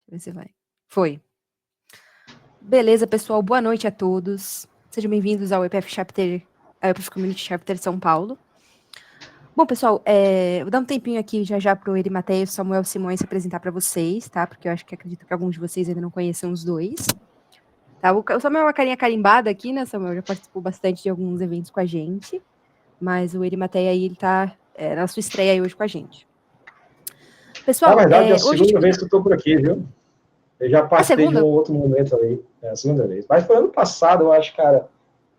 ver se vai. Foi. Beleza, pessoal. Boa noite a todos. Sejam bem-vindos ao EPF Chapter, ao EPF Community Chapter São Paulo. Bom, pessoal, vou dar um tempinho aqui já para o Erimateia e o Samuel Simões se apresentar para vocês, tá? Porque eu acredito que alguns de vocês ainda não conheçam os dois. Tá? O Samuel é uma carinha carimbada aqui, né, Samuel? Já participou bastante de alguns eventos com a gente. Mas o Erimateia aí, ele tá na sua estreia aí hoje com a gente. Pessoal, Na verdade, é a hoje... segunda vez que eu estou por aqui, viu? Eu já A participei de um segunda? outro momento ali, é a segunda vez. Mas foi ano passado, eu acho, cara,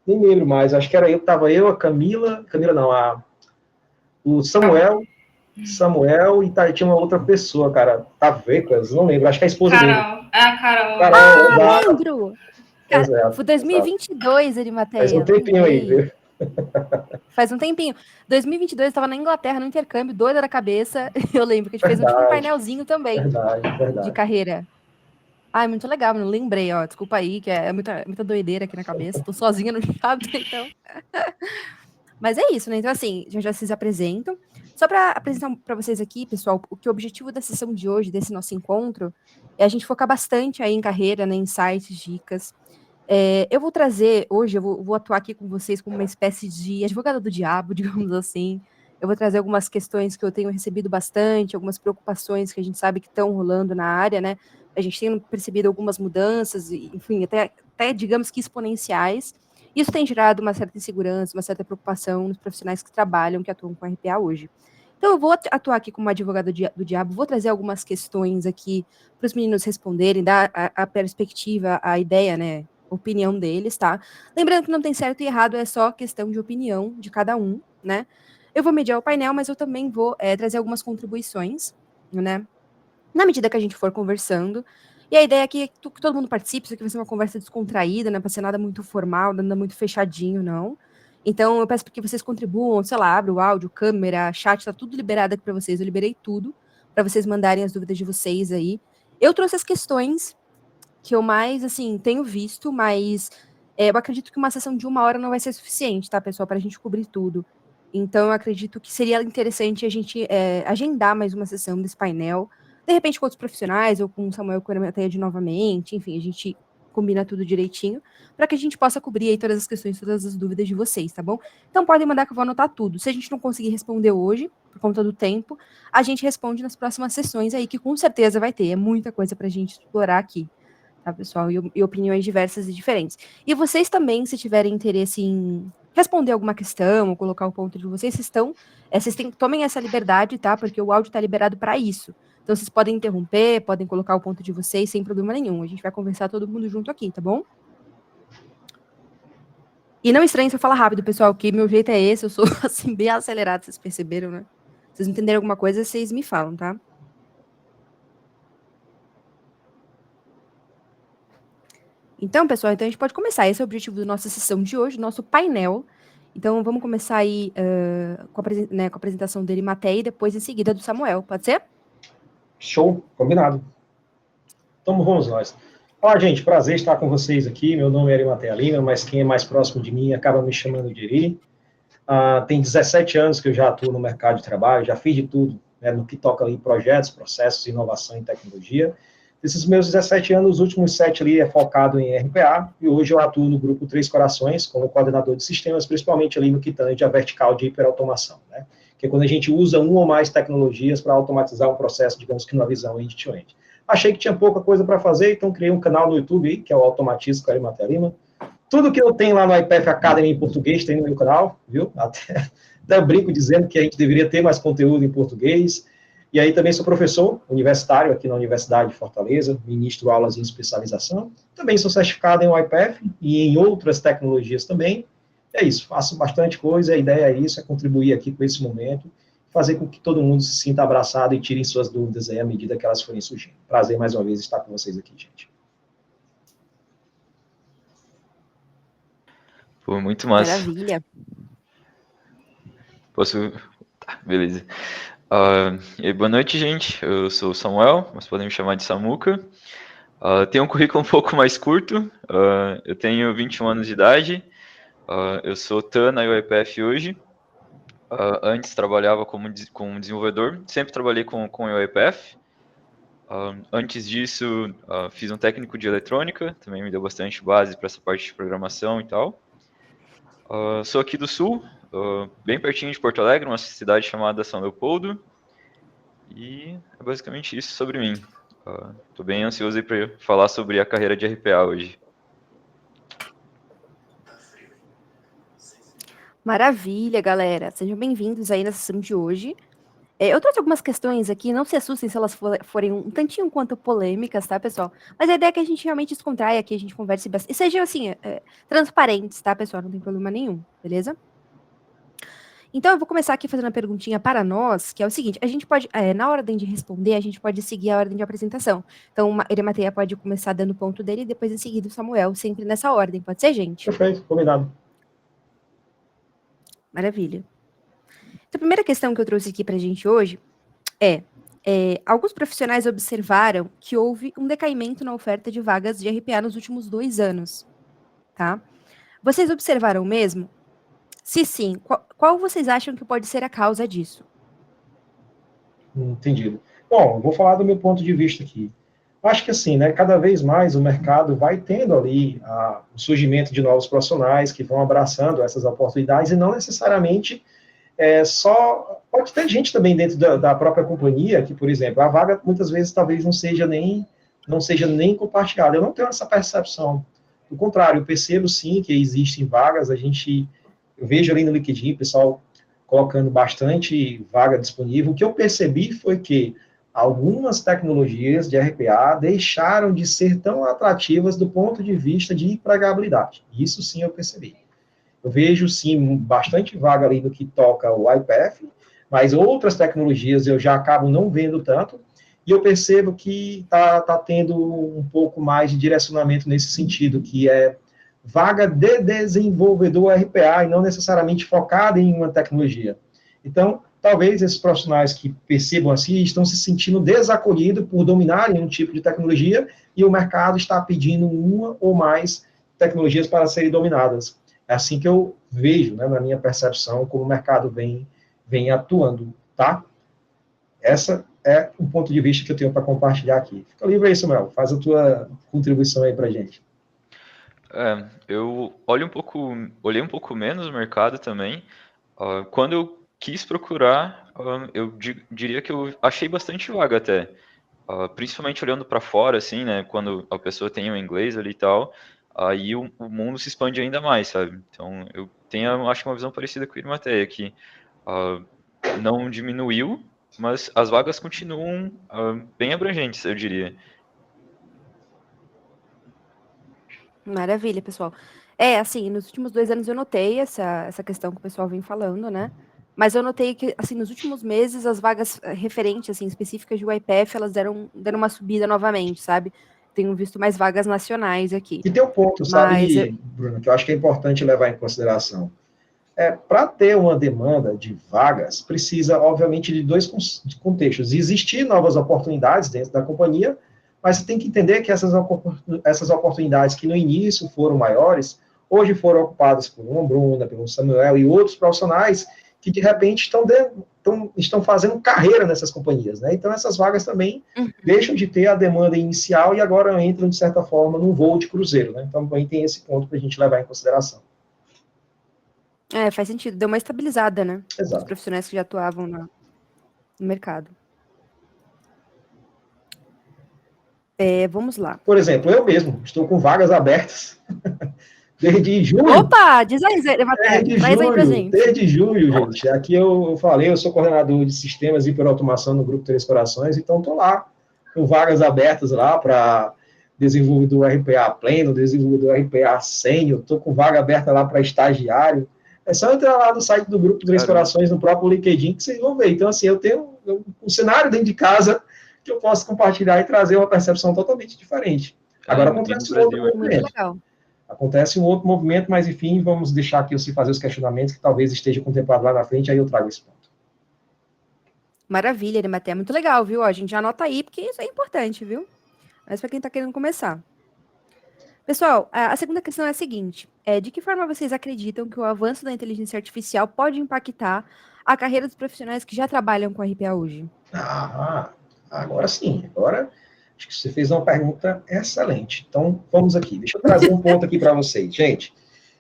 nem lembro mais. Acho que era eu, a Camila não, o Samuel e tinha uma outra pessoa, cara, Tavecas, não lembro, acho que é a esposa dele. Carol, é a Carol. Carol, exato. Lembro! Exato, Foi exato. 2022, Faz um Erimateia, tempinho aí, lembrei. viu? Faz um tempinho. 2022, eu estava na Inglaterra, no intercâmbio, doida da cabeça. Eu lembro que a gente fez um Verdade, painelzinho também, de verdade. carreira. Ai, muito legal, não lembrei, ó. Desculpa aí, que é muita doideira aqui na cabeça. Tô sozinha no chapter, então. Mas é isso, né? Então, assim, já vocês apresentam. Só para apresentar para vocês aqui, pessoal, o objetivo da sessão de hoje, desse nosso encontro, é a gente focar bastante aí em carreira, né, insights, dicas. Eu vou trazer, hoje, eu vou atuar aqui com vocês como uma espécie de advogada do diabo, digamos assim. Eu vou trazer algumas questões que eu tenho recebido bastante, algumas preocupações que a gente sabe que estão rolando na área, né? A gente tem percebido algumas mudanças, enfim, até digamos que exponenciais. Isso tem gerado uma certa insegurança, uma certa preocupação nos profissionais que trabalham, que atuam com RPA hoje. Então, eu vou atuar aqui como advogada do diabo, vou trazer algumas questões aqui para os meninos responderem, dar a perspectiva, a ideia, né, opinião deles, tá? Lembrando que não tem certo e errado, é só questão de opinião de cada um, né? Eu vou mediar o painel, mas eu também vou trazer algumas contribuições, né? Na medida que a gente for conversando. E a ideia aqui é que todo mundo participe, isso aqui vai ser uma conversa descontraída, não é para ser nada muito formal, nada muito fechadinho, não. Então, eu peço que vocês contribuam, sei lá, abre o áudio, câmera, chat, tá tudo liberado aqui para vocês. Eu liberei tudo para vocês mandarem as dúvidas de vocês aí. Eu trouxe as questões que eu mais, assim, tenho visto, mas eu acredito que uma sessão de 1 hora não vai ser suficiente, tá, pessoal, para a gente cobrir tudo. Então, eu acredito que seria interessante a gente agendar mais uma sessão desse painel, de repente com outros profissionais, ou com o Samuel Coramanteia novamente, enfim, a gente combina tudo direitinho, para que a gente possa cobrir aí todas as questões, todas as dúvidas de vocês, tá bom? Então, podem mandar que eu vou anotar tudo. Se a gente não conseguir responder hoje, por conta do tempo, a gente responde nas próximas sessões aí, que com certeza vai ter. É muita coisa para a gente explorar aqui, tá, pessoal? E opiniões diversas e diferentes. E vocês também, se tiverem interesse em responder alguma questão ou colocar o ponto de vocês, tomem essa liberdade, tá? Porque o áudio está liberado para isso. Então, vocês podem interromper, podem colocar o ponto de vocês sem problema nenhum. A gente vai conversar todo mundo junto aqui, tá bom? E não estranhe se eu falar rápido, pessoal, que meu jeito é esse, eu sou, assim, bem acelerado, vocês perceberam, né? Se vocês entenderem alguma coisa, vocês me falam, tá? Então, pessoal, então a gente pode começar. Esse é o objetivo da nossa sessão de hoje, nosso painel. Então, vamos começar aí com a apresentação dele, Matei, e depois em seguida do Samuel. Pode ser? Show, combinado. Então vamos nós. Olá, gente, prazer estar com vocês aqui. Meu nome é Erimateia Lima, mas quem é mais próximo de mim acaba me chamando de Eri. Tem 17 anos que eu já atuo no mercado de trabalho, já fiz de tudo, né, no que toca ali projetos, processos, inovação e tecnologia. Esses meus 17 anos, os últimos 7 ali é focado em RPA, e hoje eu atuo no grupo Três Corações, como coordenador de sistemas, principalmente ali no que tange a vertical de hiperautomação, né? Que é quando a gente usa uma ou mais tecnologias para automatizar um processo, digamos que numa visão end-to-end. Achei que tinha pouca coisa para fazer, então criei um canal no YouTube aí, que é o Automatizo com a Erimateia Lima. Tudo que eu tenho lá no IPF Academy em português tem no meu canal, viu? Até brinco dizendo que a gente deveria ter mais conteúdo em português. E aí também sou professor universitário aqui na Universidade de Fortaleza, ministro aulas em especialização. Também sou certificado em IPF e em outras tecnologias também. É isso, faço bastante coisa, a ideia é isso, é contribuir aqui com esse momento, fazer com que todo mundo se sinta abraçado e tirem suas dúvidas aí à medida que elas forem surgindo. Prazer mais uma vez estar com vocês aqui, gente. Pô, muito massa. Maravilha. Posso... Tá, beleza. Boa noite, gente. Eu sou o Samuel, mas podem me chamar de Samuca. Tenho um currículo um pouco mais curto. Eu tenho 21 anos de idade. Eu sou TAN na UiPath hoje. Antes trabalhava como desenvolvedor. Sempre trabalhei com UiPath. Antes disso, fiz um técnico de eletrônica, também me deu bastante base para essa parte de programação e tal. Sou aqui do Sul, bem pertinho de Porto Alegre, uma cidade chamada São Leopoldo. E é basicamente isso sobre mim. Estou bem ansioso para falar sobre a carreira de RPA hoje. Maravilha, galera. Sejam bem-vindos aí na sessão de hoje. Eu trouxe algumas questões aqui, não se assustem se elas forem um tantinho quanto polêmicas, tá, pessoal? Mas a ideia é que a gente realmente descontraia aqui, a gente converse bastante. E sejam, assim, transparentes, tá, pessoal? Não tem problema nenhum, beleza? Então, eu vou começar aqui fazendo uma perguntinha para nós, que é o seguinte: a gente pode, na ordem de responder, a gente pode seguir a ordem de apresentação. Então, o Arimateia pode começar dando o ponto dele e depois em seguida o Samuel, sempre nessa ordem. Pode ser, gente? Perfeito, combinado. Maravilha. Então, a primeira questão que eu trouxe aqui para a gente hoje alguns profissionais observaram que houve um decaimento na oferta de vagas de RPA nos últimos 2 anos, tá? Vocês observaram mesmo? Se sim, qual vocês acham que pode ser a causa disso? Entendido. Bom, vou falar do meu ponto de vista aqui. Acho que assim, né, cada vez mais o mercado vai tendo ali o surgimento de novos profissionais que vão abraçando essas oportunidades e não necessariamente só... Pode ter gente também dentro da própria companhia que, por exemplo, a vaga muitas vezes talvez não seja nem compartilhada. Eu não tenho essa percepção. Do contrário, eu percebo sim que existem vagas, eu vejo ali no LinkedIn, pessoal colocando bastante vaga disponível. O que eu percebi foi que algumas tecnologias de RPA deixaram de ser tão atrativas do ponto de vista de empregabilidade. Isso sim eu percebi. Eu vejo sim bastante vaga ali no que toca o iPath, mas outras tecnologias eu já acabo não vendo tanto, e eu percebo que está tendo um pouco mais de direcionamento nesse sentido, que é vaga de desenvolvedor RPA e não necessariamente focada em uma tecnologia. Então, talvez esses profissionais que percebam assim estão se sentindo desacolhidos por dominarem um tipo de tecnologia e o mercado está pedindo uma ou mais tecnologias para serem dominadas. É assim que eu vejo, né, na minha percepção, como o mercado vem atuando, tá? Essa é um ponto de vista que eu tenho para compartilhar aqui. Fica livre aí, Samuel. Faz a tua contribuição aí para a gente. Eu olhei um pouco menos o mercado também. Quando eu quis procurar, eu diria que eu achei bastante vaga até. Principalmente olhando para fora, assim, né? Quando a pessoa tem o inglês ali e tal, aí o mundo se expande ainda mais, sabe? Então, eu tenho, acho que uma visão parecida com o Irimateia, que não diminuiu, mas as vagas continuam bem abrangentes, eu diria. Maravilha, pessoal. Assim, nos últimos 2 anos eu notei essa questão que o pessoal vem falando, né? Mas eu notei que, assim, nos últimos meses, as vagas referentes, assim, específicas de UiPath, elas deram uma subida novamente, sabe? Tenho visto mais vagas nacionais aqui. E tem um ponto, Mas, sabe, Bruno, que eu acho que é importante levar em consideração. Para ter uma demanda de vagas, precisa, obviamente, de dois contextos. Existir novas oportunidades dentro da companhia, mas você tem que entender que essas oportunidades que no início foram maiores, hoje foram ocupadas por uma Bruna, pelo Samuel e outros profissionais que, de repente, estão fazendo carreira nessas companhias. Né? Então, essas vagas também deixam de ter a demanda inicial e agora entram, de certa forma, num voo de cruzeiro. Né? Então, também tem esse ponto para a gente levar em consideração. faz sentido. Deu uma estabilizada, né? Exato. Os profissionais que já atuavam no mercado. Vamos lá. Por exemplo, eu mesmo estou com vagas abertas desde julho. Opa! Diz aí, traz aí pra gente. Desde julho, gente. Aqui eu falei, eu sou coordenador de sistemas e hiperautomação no Grupo Três Corações, então estou lá com vagas abertas lá para desenvolvedor RPA pleno, desenvolvedor RPA sênior, estou com vaga aberta lá para estagiário. É só entrar lá no site do Grupo Três Corações, no próprio LinkedIn, que vocês vão ver. Então, assim, eu tenho um cenário dentro de casa que eu posso compartilhar e trazer uma percepção totalmente diferente. Agora acontece um outro movimento. Acontece um outro movimento, mas enfim, vamos deixar aqui você fazer os questionamentos que talvez esteja contemplado lá na frente, aí eu trago esse ponto. Maravilha, Arimateia, muito legal, viu? A gente já anota aí, porque isso é importante, viu? Mas para quem está querendo começar. Pessoal, a segunda questão é a seguinte: de que forma vocês acreditam que o avanço da inteligência artificial pode impactar a carreira dos profissionais que já trabalham com RPA hoje? Agora sim, agora acho que você fez uma pergunta excelente. Então, vamos aqui. Deixa eu trazer um ponto aqui para vocês. Gente,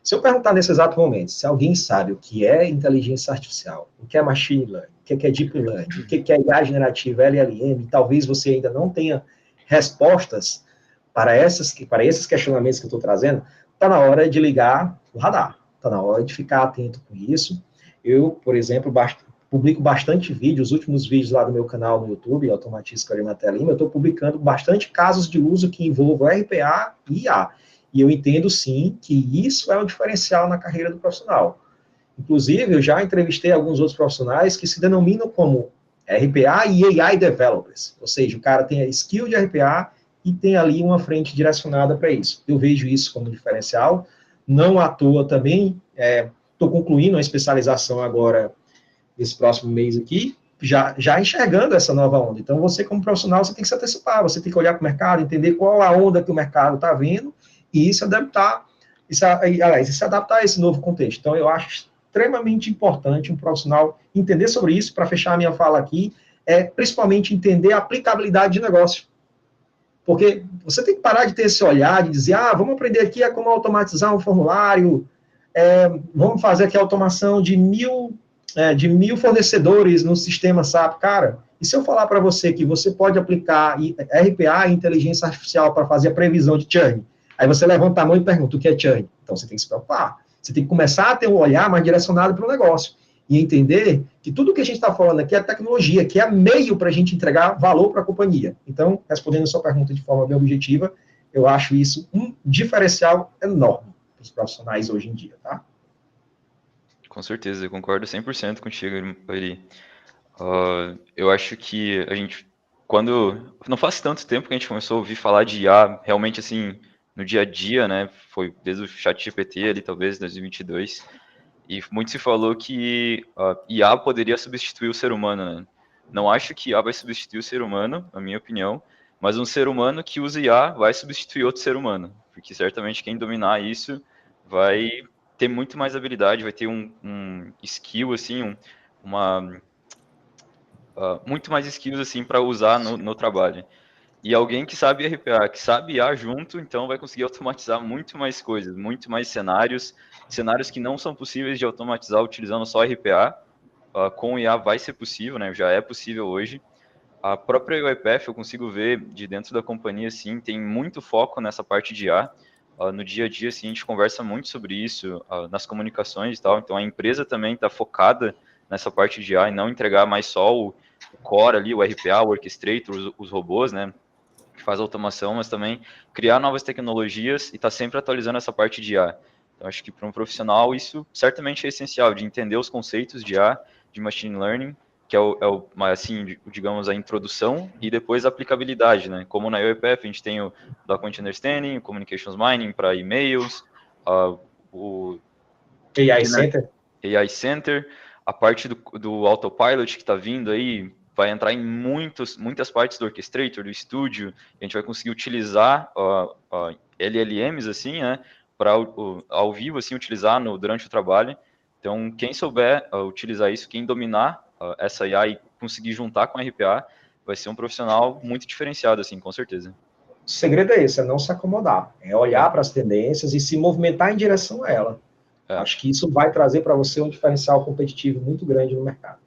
se eu perguntar nesse exato momento, se alguém sabe o que é inteligência artificial, o que é machine learning, o que é deep learning, o que é IA generativa, LLM, talvez você ainda não tenha respostas para esses questionamentos que eu estou trazendo, está na hora de ligar o radar, está na hora de ficar atento com isso. Eu, por exemplo, publico bastante vídeos, os últimos vídeos lá do meu canal no YouTube, Automatiza com Arimatea Lima, eu estou publicando bastante casos de uso que envolvam RPA e IA. E eu entendo, sim, que isso é um diferencial na carreira do profissional. Inclusive, eu já entrevistei alguns outros profissionais que se denominam como RPA e AI Developers. Ou seja, o cara tem a skill de RPA e tem ali uma frente direcionada para isso. Eu vejo isso como diferencial. Não à toa também, estou concluindo uma especialização agora esse próximo mês aqui, já enxergando essa nova onda. Então, você como profissional, você tem que se antecipar, você tem que olhar para o mercado, entender qual a onda que o mercado está vendo e se adaptar a esse novo contexto. Então, eu acho extremamente importante um profissional entender sobre isso. Para fechar a minha fala aqui, principalmente entender a aplicabilidade de negócio. Porque você tem que parar de ter esse olhar de dizer, vamos aprender aqui a como automatizar um formulário, vamos fazer aqui a automação de 1.000 fornecedores no sistema SAP. Cara, e se eu falar para você que você pode aplicar RPA, inteligência artificial, para fazer a previsão de churn? Aí você levanta a mão e pergunta o que é churn. Então você tem que se preocupar. Você tem que começar a ter um olhar mais direcionado para o negócio. E entender que tudo que a gente está falando aqui é tecnologia, que é meio para a gente entregar valor para a companhia. Então, respondendo a sua pergunta de forma bem objetiva, eu acho isso um diferencial enorme para os profissionais hoje em dia, tá? Com certeza, eu concordo 100% contigo, Eri. Eu acho que a gente, não faz tanto tempo que a gente começou a ouvir falar de IA, realmente assim, no dia a dia, né, foi desde o ChatGPT ali, talvez, 2022, e muito se falou que IA poderia substituir o ser humano, né? Não acho que IA vai substituir o ser humano, na minha opinião, mas um ser humano que usa IA vai substituir outro ser humano, porque certamente quem dominar isso vai ter muito mais habilidade, vai ter um skill, assim, muito mais skills, assim, para usar no trabalho. E alguém que sabe RPA, que sabe IA junto, então vai conseguir automatizar muito mais coisas, muito mais cenários que não são possíveis de automatizar utilizando só RPA. Com IA vai ser possível, né? Já é possível hoje. A própria UiPath, eu consigo ver de dentro da companhia, sim, tem muito foco nessa parte de IA. No dia a dia, sim, a gente conversa muito sobre isso, nas comunicações e tal. Então, a empresa também está focada nessa parte de IA e não entregar mais só o core ali, o RPA, o Orchestrator, os robôs, né? Que faz automação, mas também criar novas tecnologias e estar sempre atualizando essa parte de IA. Então, acho que para um profissional isso certamente é essencial, de entender os conceitos de IA, de Machine Learning, que assim, digamos, a introdução e depois a aplicabilidade, né? Como na UiPath a gente tem o Document Understanding, o Communications Mining para e-mails, o AI Center. AI Center, a parte do Autopilot que está vindo aí, vai entrar em muitas partes do Orchestrator, do Studio, a gente vai conseguir utilizar LLMs, assim, né, para ao vivo, assim, utilizar durante o trabalho. Então, quem souber utilizar isso, quem dominar essa IA e conseguir juntar com a RPA, vai ser um profissional muito diferenciado, assim, com certeza. O segredo é esse, é não se acomodar, é olhar para as tendências e se movimentar em direção a ela. Acho que isso vai trazer para você um diferencial competitivo muito grande no mercado.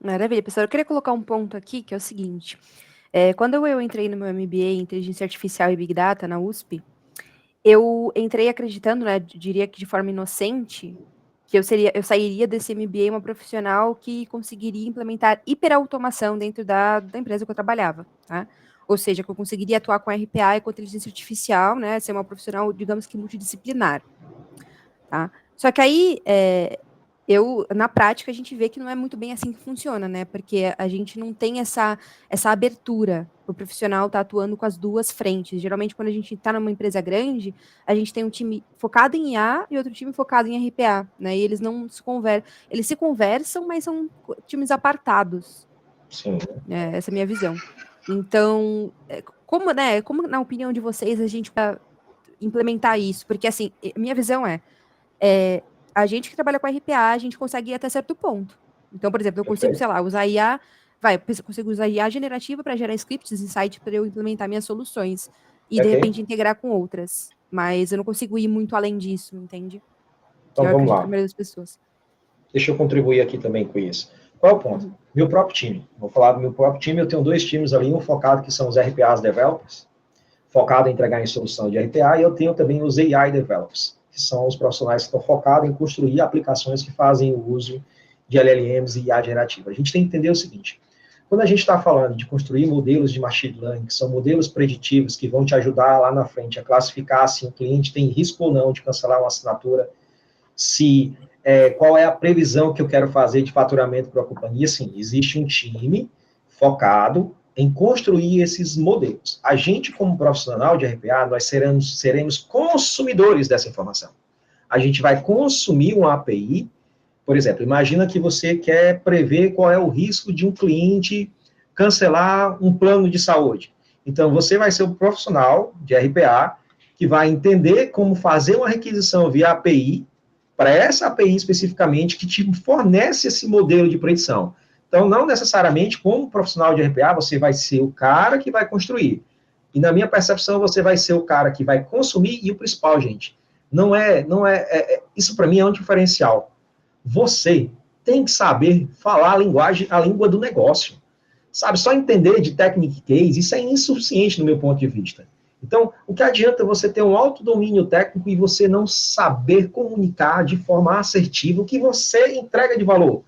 Maravilha, pessoal. Eu queria colocar um ponto aqui, que é o seguinte. Quando eu entrei no meu MBA em Inteligência Artificial e Big Data na USP, eu entrei acreditando, né, diria que de forma inocente, que eu sairia desse MBA uma profissional que conseguiria implementar hiperautomação dentro da empresa que eu trabalhava, tá? Ou seja, que eu conseguiria atuar com RPA e com inteligência artificial, né, ser uma profissional, digamos que multidisciplinar, tá? Só que aí, na prática, a gente vê que não é muito bem assim que funciona, né? Porque a gente não tem essa abertura. O profissional está atuando com as duas frentes. Geralmente, quando a gente está numa empresa grande, a gente tem um time focado em IA e outro time focado em RPA, né? E eles não se conversam. Eles se conversam, mas são times apartados. Sim. Essa é a minha visão. Então, como na opinião de vocês a gente vai implementar isso? Porque, assim, minha visão é a gente que trabalha com RPA, a gente consegue ir até certo ponto. Então, por exemplo, eu consigo, Perfeito. sei lá, usar IA, eu consigo usar IA generativa para gerar scripts, insight para eu implementar minhas soluções e de Ok? repente integrar com outras. Mas eu não consigo ir muito além disso, entende? Que Então eu vamos acredito que a lá. maioria das pessoas. Deixa eu contribuir aqui também com isso. Qual é o ponto? Uhum. Meu próprio time. Vou falar do meu próprio time. Eu tenho 2 times ali, um focado que são os RPAs Developers, focado em entregar em solução de RPA, e eu tenho também os AI Developers, que são os profissionais que estão focados em construir aplicações que fazem o uso de LLMs e IA generativa. A gente tem que entender o seguinte: quando a gente está falando de construir modelos de machine learning, que são modelos preditivos que vão te ajudar lá na frente a classificar se o cliente tem risco ou não de cancelar uma assinatura, se qual é a previsão que eu quero fazer de faturamento para a companhia, sim, existe um time focado em construir esses modelos. A gente, como profissional de RPA, nós seremos consumidores dessa informação. A gente vai consumir uma API, por exemplo, imagina que você quer prever qual é o risco de um cliente cancelar um plano de saúde. Então, você vai ser o profissional de RPA que vai entender como fazer uma requisição via API, para essa API especificamente, que te fornece esse modelo de predição. Então, não necessariamente, como profissional de RPA, você vai ser o cara que vai construir. E na minha percepção, você vai ser o cara que vai consumir, e o principal, gente, isso para mim é um diferencial. Você tem que saber falar a língua do negócio. Sabe, só entender de technical case, isso é insuficiente no meu ponto de vista. Então, o que adianta você ter um alto domínio técnico e você não saber comunicar de forma assertiva o que você entrega de valor?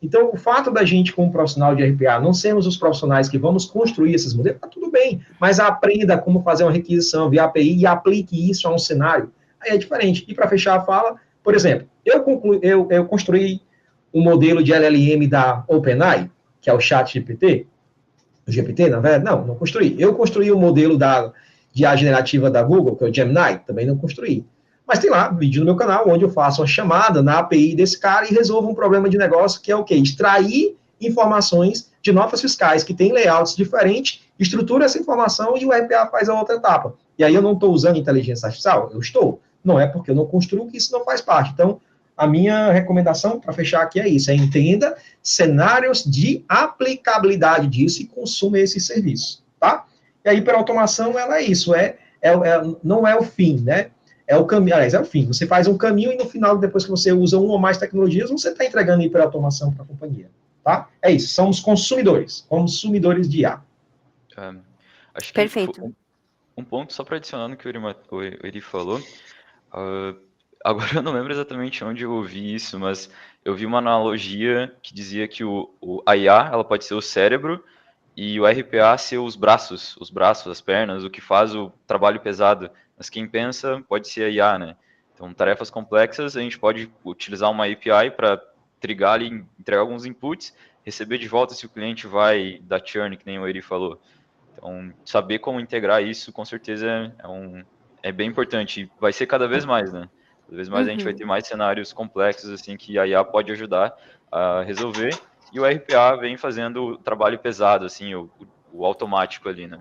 Então, o fato da gente, como profissional de RPA, não sermos os profissionais que vamos construir esses modelos, tá tudo bem, mas aprenda como fazer uma requisição via API e aplique isso a um cenário. Aí é diferente. E para fechar a fala, por exemplo, eu construí um modelo de LLM da OpenAI, que é o ChatGPT, o GPT, na verdade, não construí. Eu construí o modelo de IA generativa da Google, que é o Gemini, também não construí. Mas tem lá um vídeo no meu canal onde eu faço uma chamada na API desse cara e resolvo um problema de negócio que é o quê? Extrair informações de notas fiscais que têm layouts diferentes, estrutura essa informação e o RPA faz a outra etapa. E aí eu não estou usando inteligência artificial? Eu estou. Não é porque eu não construo que isso não faz parte. Então, a minha recomendação, para fechar aqui, é isso: entenda cenários de aplicabilidade disso e consuma esse serviço, tá? E a hiperautomação, ela é isso, não é o fim, né? É o caminho, aliás, é o fim. Você faz um caminho e no final, depois que você usa uma ou mais tecnologias, você está entregando hiperautomação para a companhia, tá? É isso, somos consumidores de IA. Acho que Perfeito. um ponto só para adicionar no que o Eri falou. Agora eu não lembro exatamente onde eu ouvi isso, mas eu vi uma analogia que dizia que a IA ela pode ser o cérebro e o RPA ser os braços, as pernas, o que faz o trabalho pesado. Mas quem pensa pode ser a IA, né? Então, tarefas complexas, a gente pode utilizar uma API para trigar ali, entregar alguns inputs, receber de volta se o cliente vai dar churn, que nem o Eri falou. Então, saber como integrar isso, com certeza, é bem importante. E vai ser cada vez mais, né? Cada vez mais a gente vai Uhum. ter mais cenários complexos, assim, que a IA pode ajudar a resolver. E o RPA vem fazendo o trabalho pesado, assim, o automático ali, né?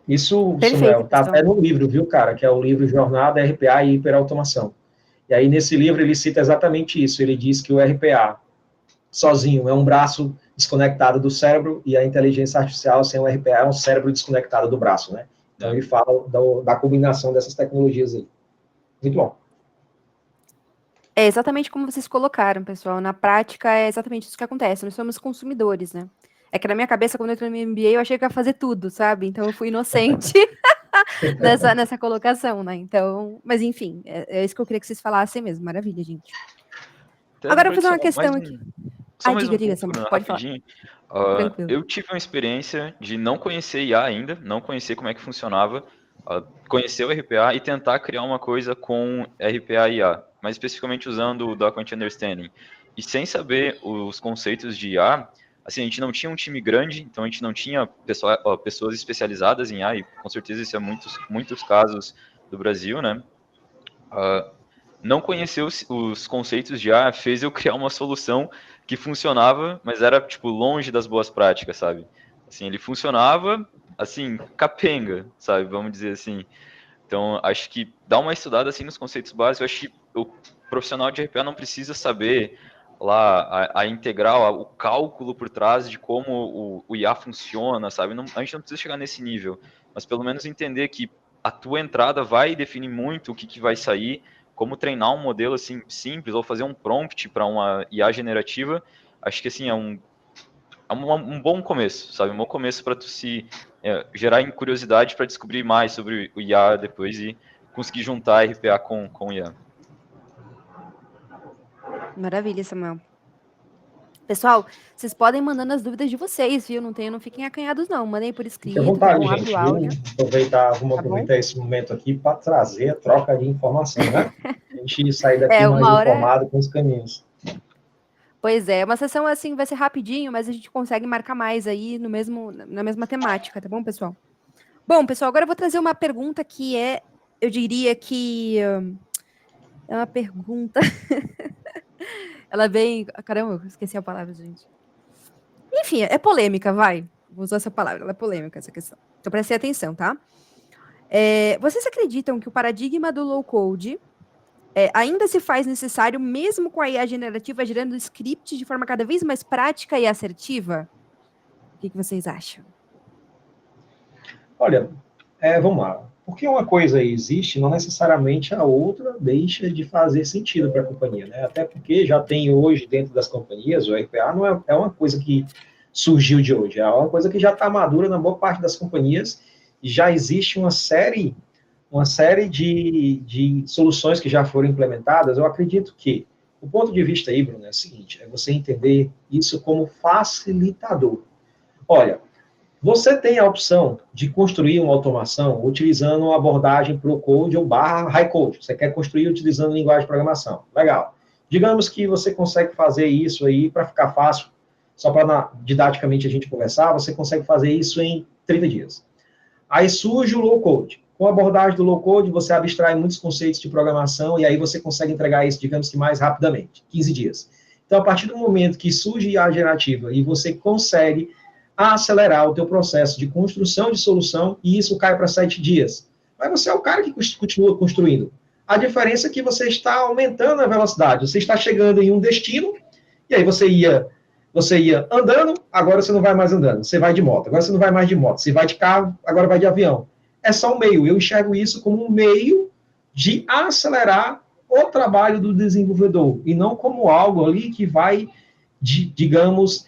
Isso, Perfeito, Samuel, tá pessoal. até no livro, viu, cara? Que é o livro Jornada RPA e Hiperautomação. E aí, nesse livro, ele cita exatamente isso. Ele diz que o RPA sozinho é um braço desconectado do cérebro e a inteligência artificial sem o RPA é um cérebro desconectado do braço, né? Então, ele fala da combinação dessas tecnologias aí. Muito bom. É exatamente como vocês colocaram, pessoal. Na prática, é exatamente isso que acontece. Nós somos consumidores, né? É que na minha cabeça, quando eu entrei no MBA, eu achei que ia fazer tudo, sabe? Então eu fui inocente nessa colocação, né? Então, mas enfim, é isso que eu queria que vocês falassem mesmo. Maravilha, gente. Até Agora eu para vou fazer uma adicionar questão aqui. só Ai, mais um diga, ponto, Samu, Bruno, pode falar. rapidinho. Tranquilo. Eu tive uma experiência de não conhecer IA ainda, não conhecer como é que funcionava, conhecer o RPA e tentar criar uma coisa com RPA e IA, mas especificamente usando o Document Understanding. E sem saber os conceitos de IA, assim, a gente não tinha um time grande, então a gente não tinha pessoas especializadas em IA, e com certeza isso é muitos casos do Brasil, né? Não conhecer os conceitos de IA fez eu criar uma solução que funcionava, mas era, tipo, longe das boas práticas, sabe? Assim, ele funcionava, assim, capenga, sabe? Vamos dizer assim. Então, acho que dar uma estudada, assim, nos conceitos básicos, eu acho que o profissional de RPA não precisa saber lá a integral, o cálculo por trás de como o IA funciona, sabe? A gente não precisa chegar nesse nível, mas pelo menos entender que a tua entrada vai definir muito o que vai sair, como treinar um modelo assim simples ou fazer um prompt para uma IA generativa. Acho que assim um bom começo, sabe? Um bom começo para tu gerar curiosidade para descobrir mais sobre o IA depois e conseguir juntar RPA com o IA. Maravilha, Samuel. Pessoal, vocês podem mandando as dúvidas de vocês, viu? Não fiquem acanhados, não. Mandem por Fique à escrito, tá vontade, bom? Abre gente, o viu? áudio, Vamos tá bom? aproveitar esse momento aqui para trazer a troca de informação, né? A gente sair daqui É, mais uma hora. informado com os caminhos. Pois é, uma sessão assim vai ser rapidinho, mas a gente consegue marcar mais aí na mesma temática, tá bom, pessoal? Bom, pessoal, agora eu vou trazer uma pergunta que eu diria que é uma pergunta. Ela é bem. Caramba, eu esqueci a palavra, gente. Enfim, é polêmica, vai. Vou usar essa palavra, ela é polêmica, essa questão. Então prestem atenção, tá? Vocês acreditam que o paradigma do low code ainda se faz necessário, mesmo com a IA generativa gerando script de forma cada vez mais prática e assertiva? O que vocês acham? Olha, vamos lá. Porque uma coisa existe, não necessariamente a outra deixa de fazer sentido para a companhia, né? Até porque já tem hoje dentro das companhias, o RPA não é uma coisa que surgiu de hoje, é uma coisa que já está madura na boa parte das companhias e já existe uma série de soluções que já foram implementadas. Eu acredito que o ponto de vista aí, Bruno, é o seguinte: é você entender isso como facilitador. Olha, você tem a opção de construir uma automação utilizando uma abordagem Pro-Code ou High-Code. Você quer construir utilizando linguagem de programação. Legal. Digamos que você consegue fazer isso aí para ficar fácil, só para didaticamente a gente conversar, você consegue fazer isso em 30 dias. Aí surge o Low-Code. Com a abordagem do Low-Code, você abstrai muitos conceitos de programação e aí você consegue entregar isso, digamos que mais rapidamente, 15 dias. Então, a partir do momento que surge a generativa e você consegue acelerar o teu processo de construção de solução, e isso cai para 7 dias. Mas você é o cara que continua construindo. A diferença é que você está aumentando a velocidade. Você está chegando em um destino, e aí você ia andando, agora você não vai mais andando. Você vai de moto, agora você não vai mais de moto. Você vai de carro, agora vai de avião. É só um meio. Eu enxergo isso como um meio de acelerar o trabalho do desenvolvedor, e não como algo ali que vai, digamos,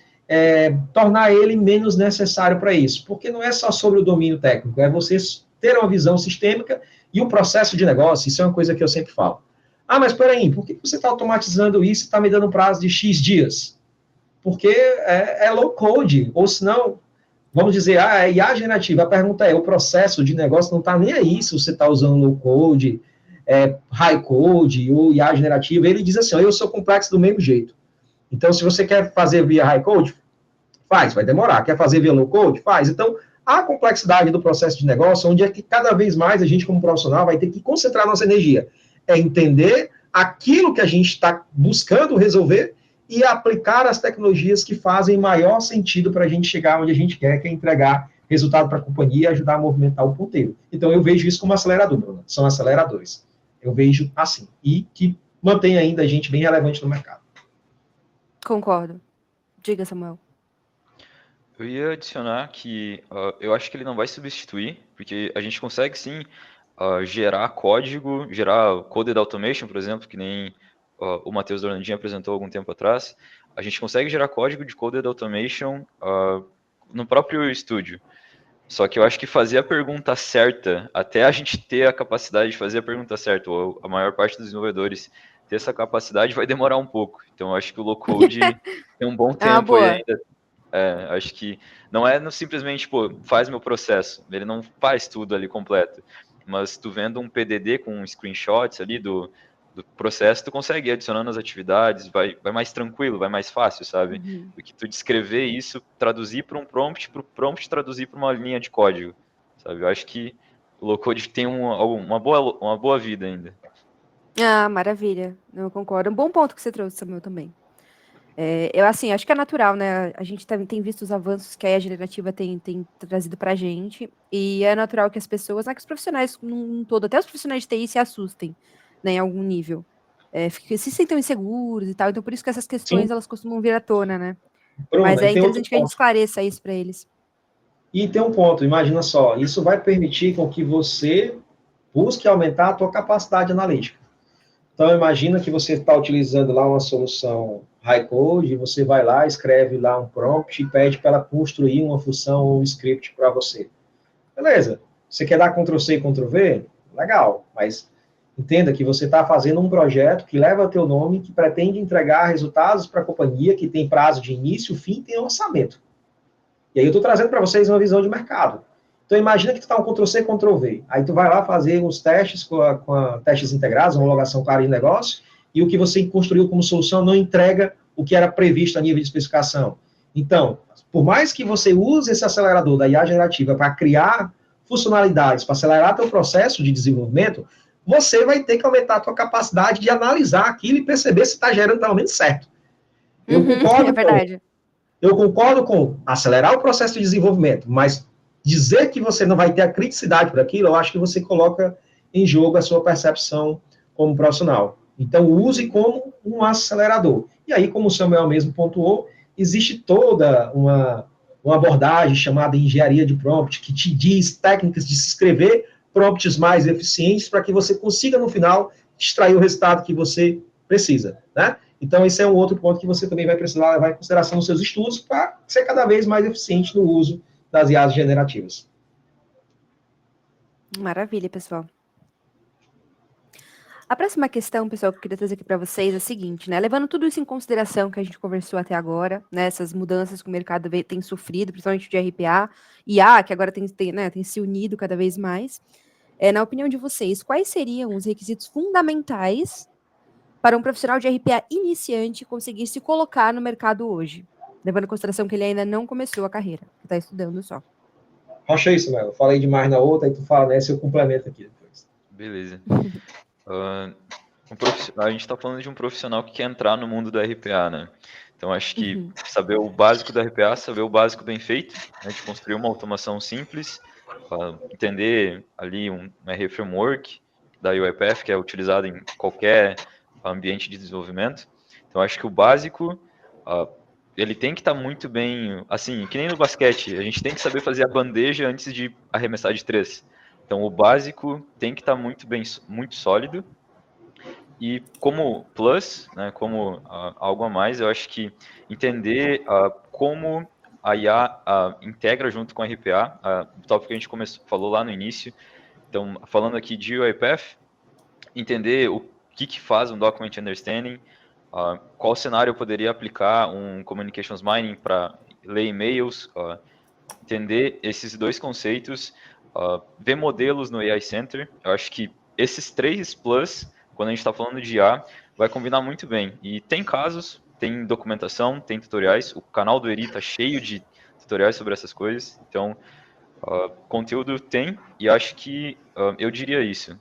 tornar ele menos necessário para isso. Porque não é só sobre o domínio técnico, é você ter uma visão sistêmica e o processo de negócio. Isso é uma coisa que eu sempre falo. Ah, mas peraí, por que você está automatizando isso e está me dando um prazo de X dias? Porque é low code, ou senão, vamos dizer, é IA generativa. A pergunta é, o processo de negócio não está nem aí se você está usando low code, high code ou IA generativa. Ele diz assim, eu sou complexo do mesmo jeito. Então, se você quer fazer via high code, faz, vai demorar. Quer fazer via low code? Faz. Então, a complexidade do processo de negócio, onde é que cada vez mais a gente, como profissional, vai ter que concentrar nossa energia. É entender aquilo que a gente está buscando resolver e aplicar as tecnologias que fazem maior sentido para a gente chegar onde a gente quer, que é entregar resultado para a companhia e ajudar a movimentar o ponteiro. Então, eu vejo isso como acelerador, Bruno. São aceleradores. Eu vejo assim. E que mantém ainda a gente bem relevante no mercado. Concordo. Diga, Samuel. Eu ia adicionar que eu acho que ele não vai substituir, porque a gente consegue sim gerar código, gerar coded automation, por exemplo, que nem o Matheus Dornandinho apresentou algum tempo atrás. A gente consegue gerar código de coded automation no próprio estúdio. Só que eu acho que fazer a pergunta certa, até a gente ter a capacidade de fazer a pergunta certa, ou a maior parte dos desenvolvedores ter essa capacidade, vai demorar um pouco. Então, eu acho que o low-code tem um bom tempo aí Boa. ainda. Acho que não é simplesmente, faz meu processo. Ele não faz tudo ali completo. Mas tu vendo um PDD com screenshots ali do processo, tu consegue ir adicionando as atividades, vai mais tranquilo, vai mais fácil, sabe? Do que tu descrever isso, traduzir para um prompt, para o prompt traduzir para uma linha de código, sabe? Eu acho que o low-code tem uma boa vida ainda. Ah, maravilha. Eu concordo. Um bom ponto que você trouxe, Samuel, também. Eu, assim, acho que é natural, né? A gente tem visto os avanços que a IA generativa tem trazido pra gente, e é natural que as pessoas, que os profissionais num todo, até os profissionais de TI se assustem, né, em algum nível. se sentem inseguros e tal. Então, por isso que essas questões, Sim, elas costumam vir à tona, né? Mas Bruna, é e tem outro interessante que a gente ponto. esclareça isso para eles. E tem um ponto, imagina só, isso vai permitir com que você busque aumentar a tua capacidade analítica. Então, imagina que você está utilizando lá uma solução high code, e você vai lá, escreve lá um prompt e pede para ela construir uma função ou um script para você. Beleza. Você quer dar Ctrl+C e Ctrl+V? Legal, mas entenda que você está fazendo um projeto que leva teu nome, que pretende entregar resultados para a companhia, que tem prazo de início, fim e tem orçamento. E aí eu estou trazendo para vocês uma visão de mercado. Então imagina que tu está um Ctrl+C, Ctrl+V. Aí tu vai lá fazer uns testes com testes integrados, homologação clara de negócio, e o que você construiu como solução não entrega o que era previsto a nível de especificação. Então, por mais que você use esse acelerador da IA generativa para criar funcionalidades, para acelerar teu processo de desenvolvimento, você vai ter que aumentar a tua capacidade de analisar aquilo e perceber se está gerando pelo menos certo. Eu É concordo com verdade. eu concordo com acelerar o processo de desenvolvimento, mas dizer que você não vai ter a criticidade por aquilo, eu acho que você coloca em jogo a sua percepção como profissional. Então, use como um acelerador. E aí, como o Samuel mesmo pontuou, existe toda uma abordagem chamada engenharia de prompt, que te diz técnicas de se escrever prompts mais eficientes para que você consiga, no final, extrair o resultado que você precisa, né? Então, esse é um outro ponto que você também vai precisar levar em consideração nos seus estudos para ser cada vez mais eficiente no uso das IAs generativas. Maravilha, pessoal. A próxima questão, pessoal, que eu queria trazer aqui para vocês é a seguinte, né? Levando tudo isso em consideração que a gente conversou até agora, né? Essas mudanças que o mercado tem sofrido, principalmente de RPA e IA, que agora tem se unido cada vez mais. Na opinião de vocês, quais seriam os requisitos fundamentais para um profissional de RPA iniciante conseguir se colocar no mercado hoje? Levando em consideração que ele ainda não começou a carreira, que está estudando só. Acha isso, Melo. Eu falei demais na outra, aí tu fala nessa e eu complemento aqui depois. Beleza. A gente está falando de um profissional que quer entrar no mundo do RPA, né? Então, acho que saber o básico do RPA, saber o básico bem feito, né, de construir uma automação simples, entender ali um RE Framework da UiPath, que é utilizado em qualquer ambiente de desenvolvimento. Então, acho que o básico, ele tem que estar muito bem, assim, que nem no basquete, a gente tem que saber fazer a bandeja antes de arremessar de 3. Então, o básico tem que estar muito bem, muito sólido. E como plus, né, como algo a mais, eu acho que entender como a IA integra junto com a RPA, o tópico que a gente falou lá no início. Então, falando aqui de UiPath, entender o que faz um Document Understanding, qual cenário eu poderia aplicar um Communications Mining para ler e-mails, entender esses dois conceitos, ver modelos no AI Center. Eu acho que esses 3 plus, quando a gente está falando de IA, vai combinar muito bem. E tem casos, tem documentação, tem tutoriais. O canal do Eri está cheio de tutoriais sobre essas coisas. Então, conteúdo tem, e acho que eu diria isso.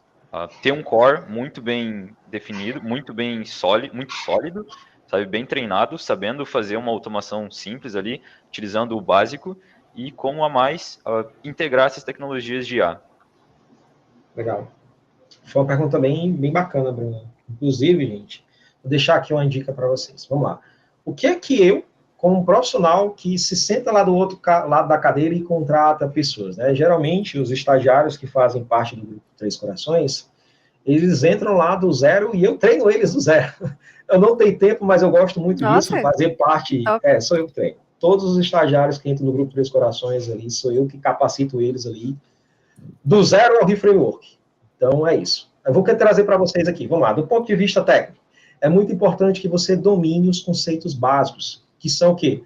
Ter um core muito bem definido, muito sólido, sabe, bem treinado, sabendo fazer uma automação simples ali, utilizando o básico, e como a mais, integrar essas tecnologias de IA. Legal. Foi uma pergunta bem bacana, Bruno. Inclusive, gente, vou deixar aqui uma dica para vocês. Vamos lá. O que é que eu, como um profissional que se senta lá do outro lado da cadeira e contrata pessoas, né? Geralmente, os estagiários que fazem parte do grupo Três Corações, eles entram lá do zero e eu treino eles do zero. Eu não tenho tempo, mas eu gosto muito disso, Nossa, fazer parte. Sou eu que treino. Todos os estagiários que entram no grupo Três Corações ali, sou eu que capacito eles ali, do zero ao reframework. Então, é isso. Eu vou trazer para vocês aqui. Vamos lá. Do ponto de vista técnico, é muito importante que você domine os conceitos básicos, que são o quê?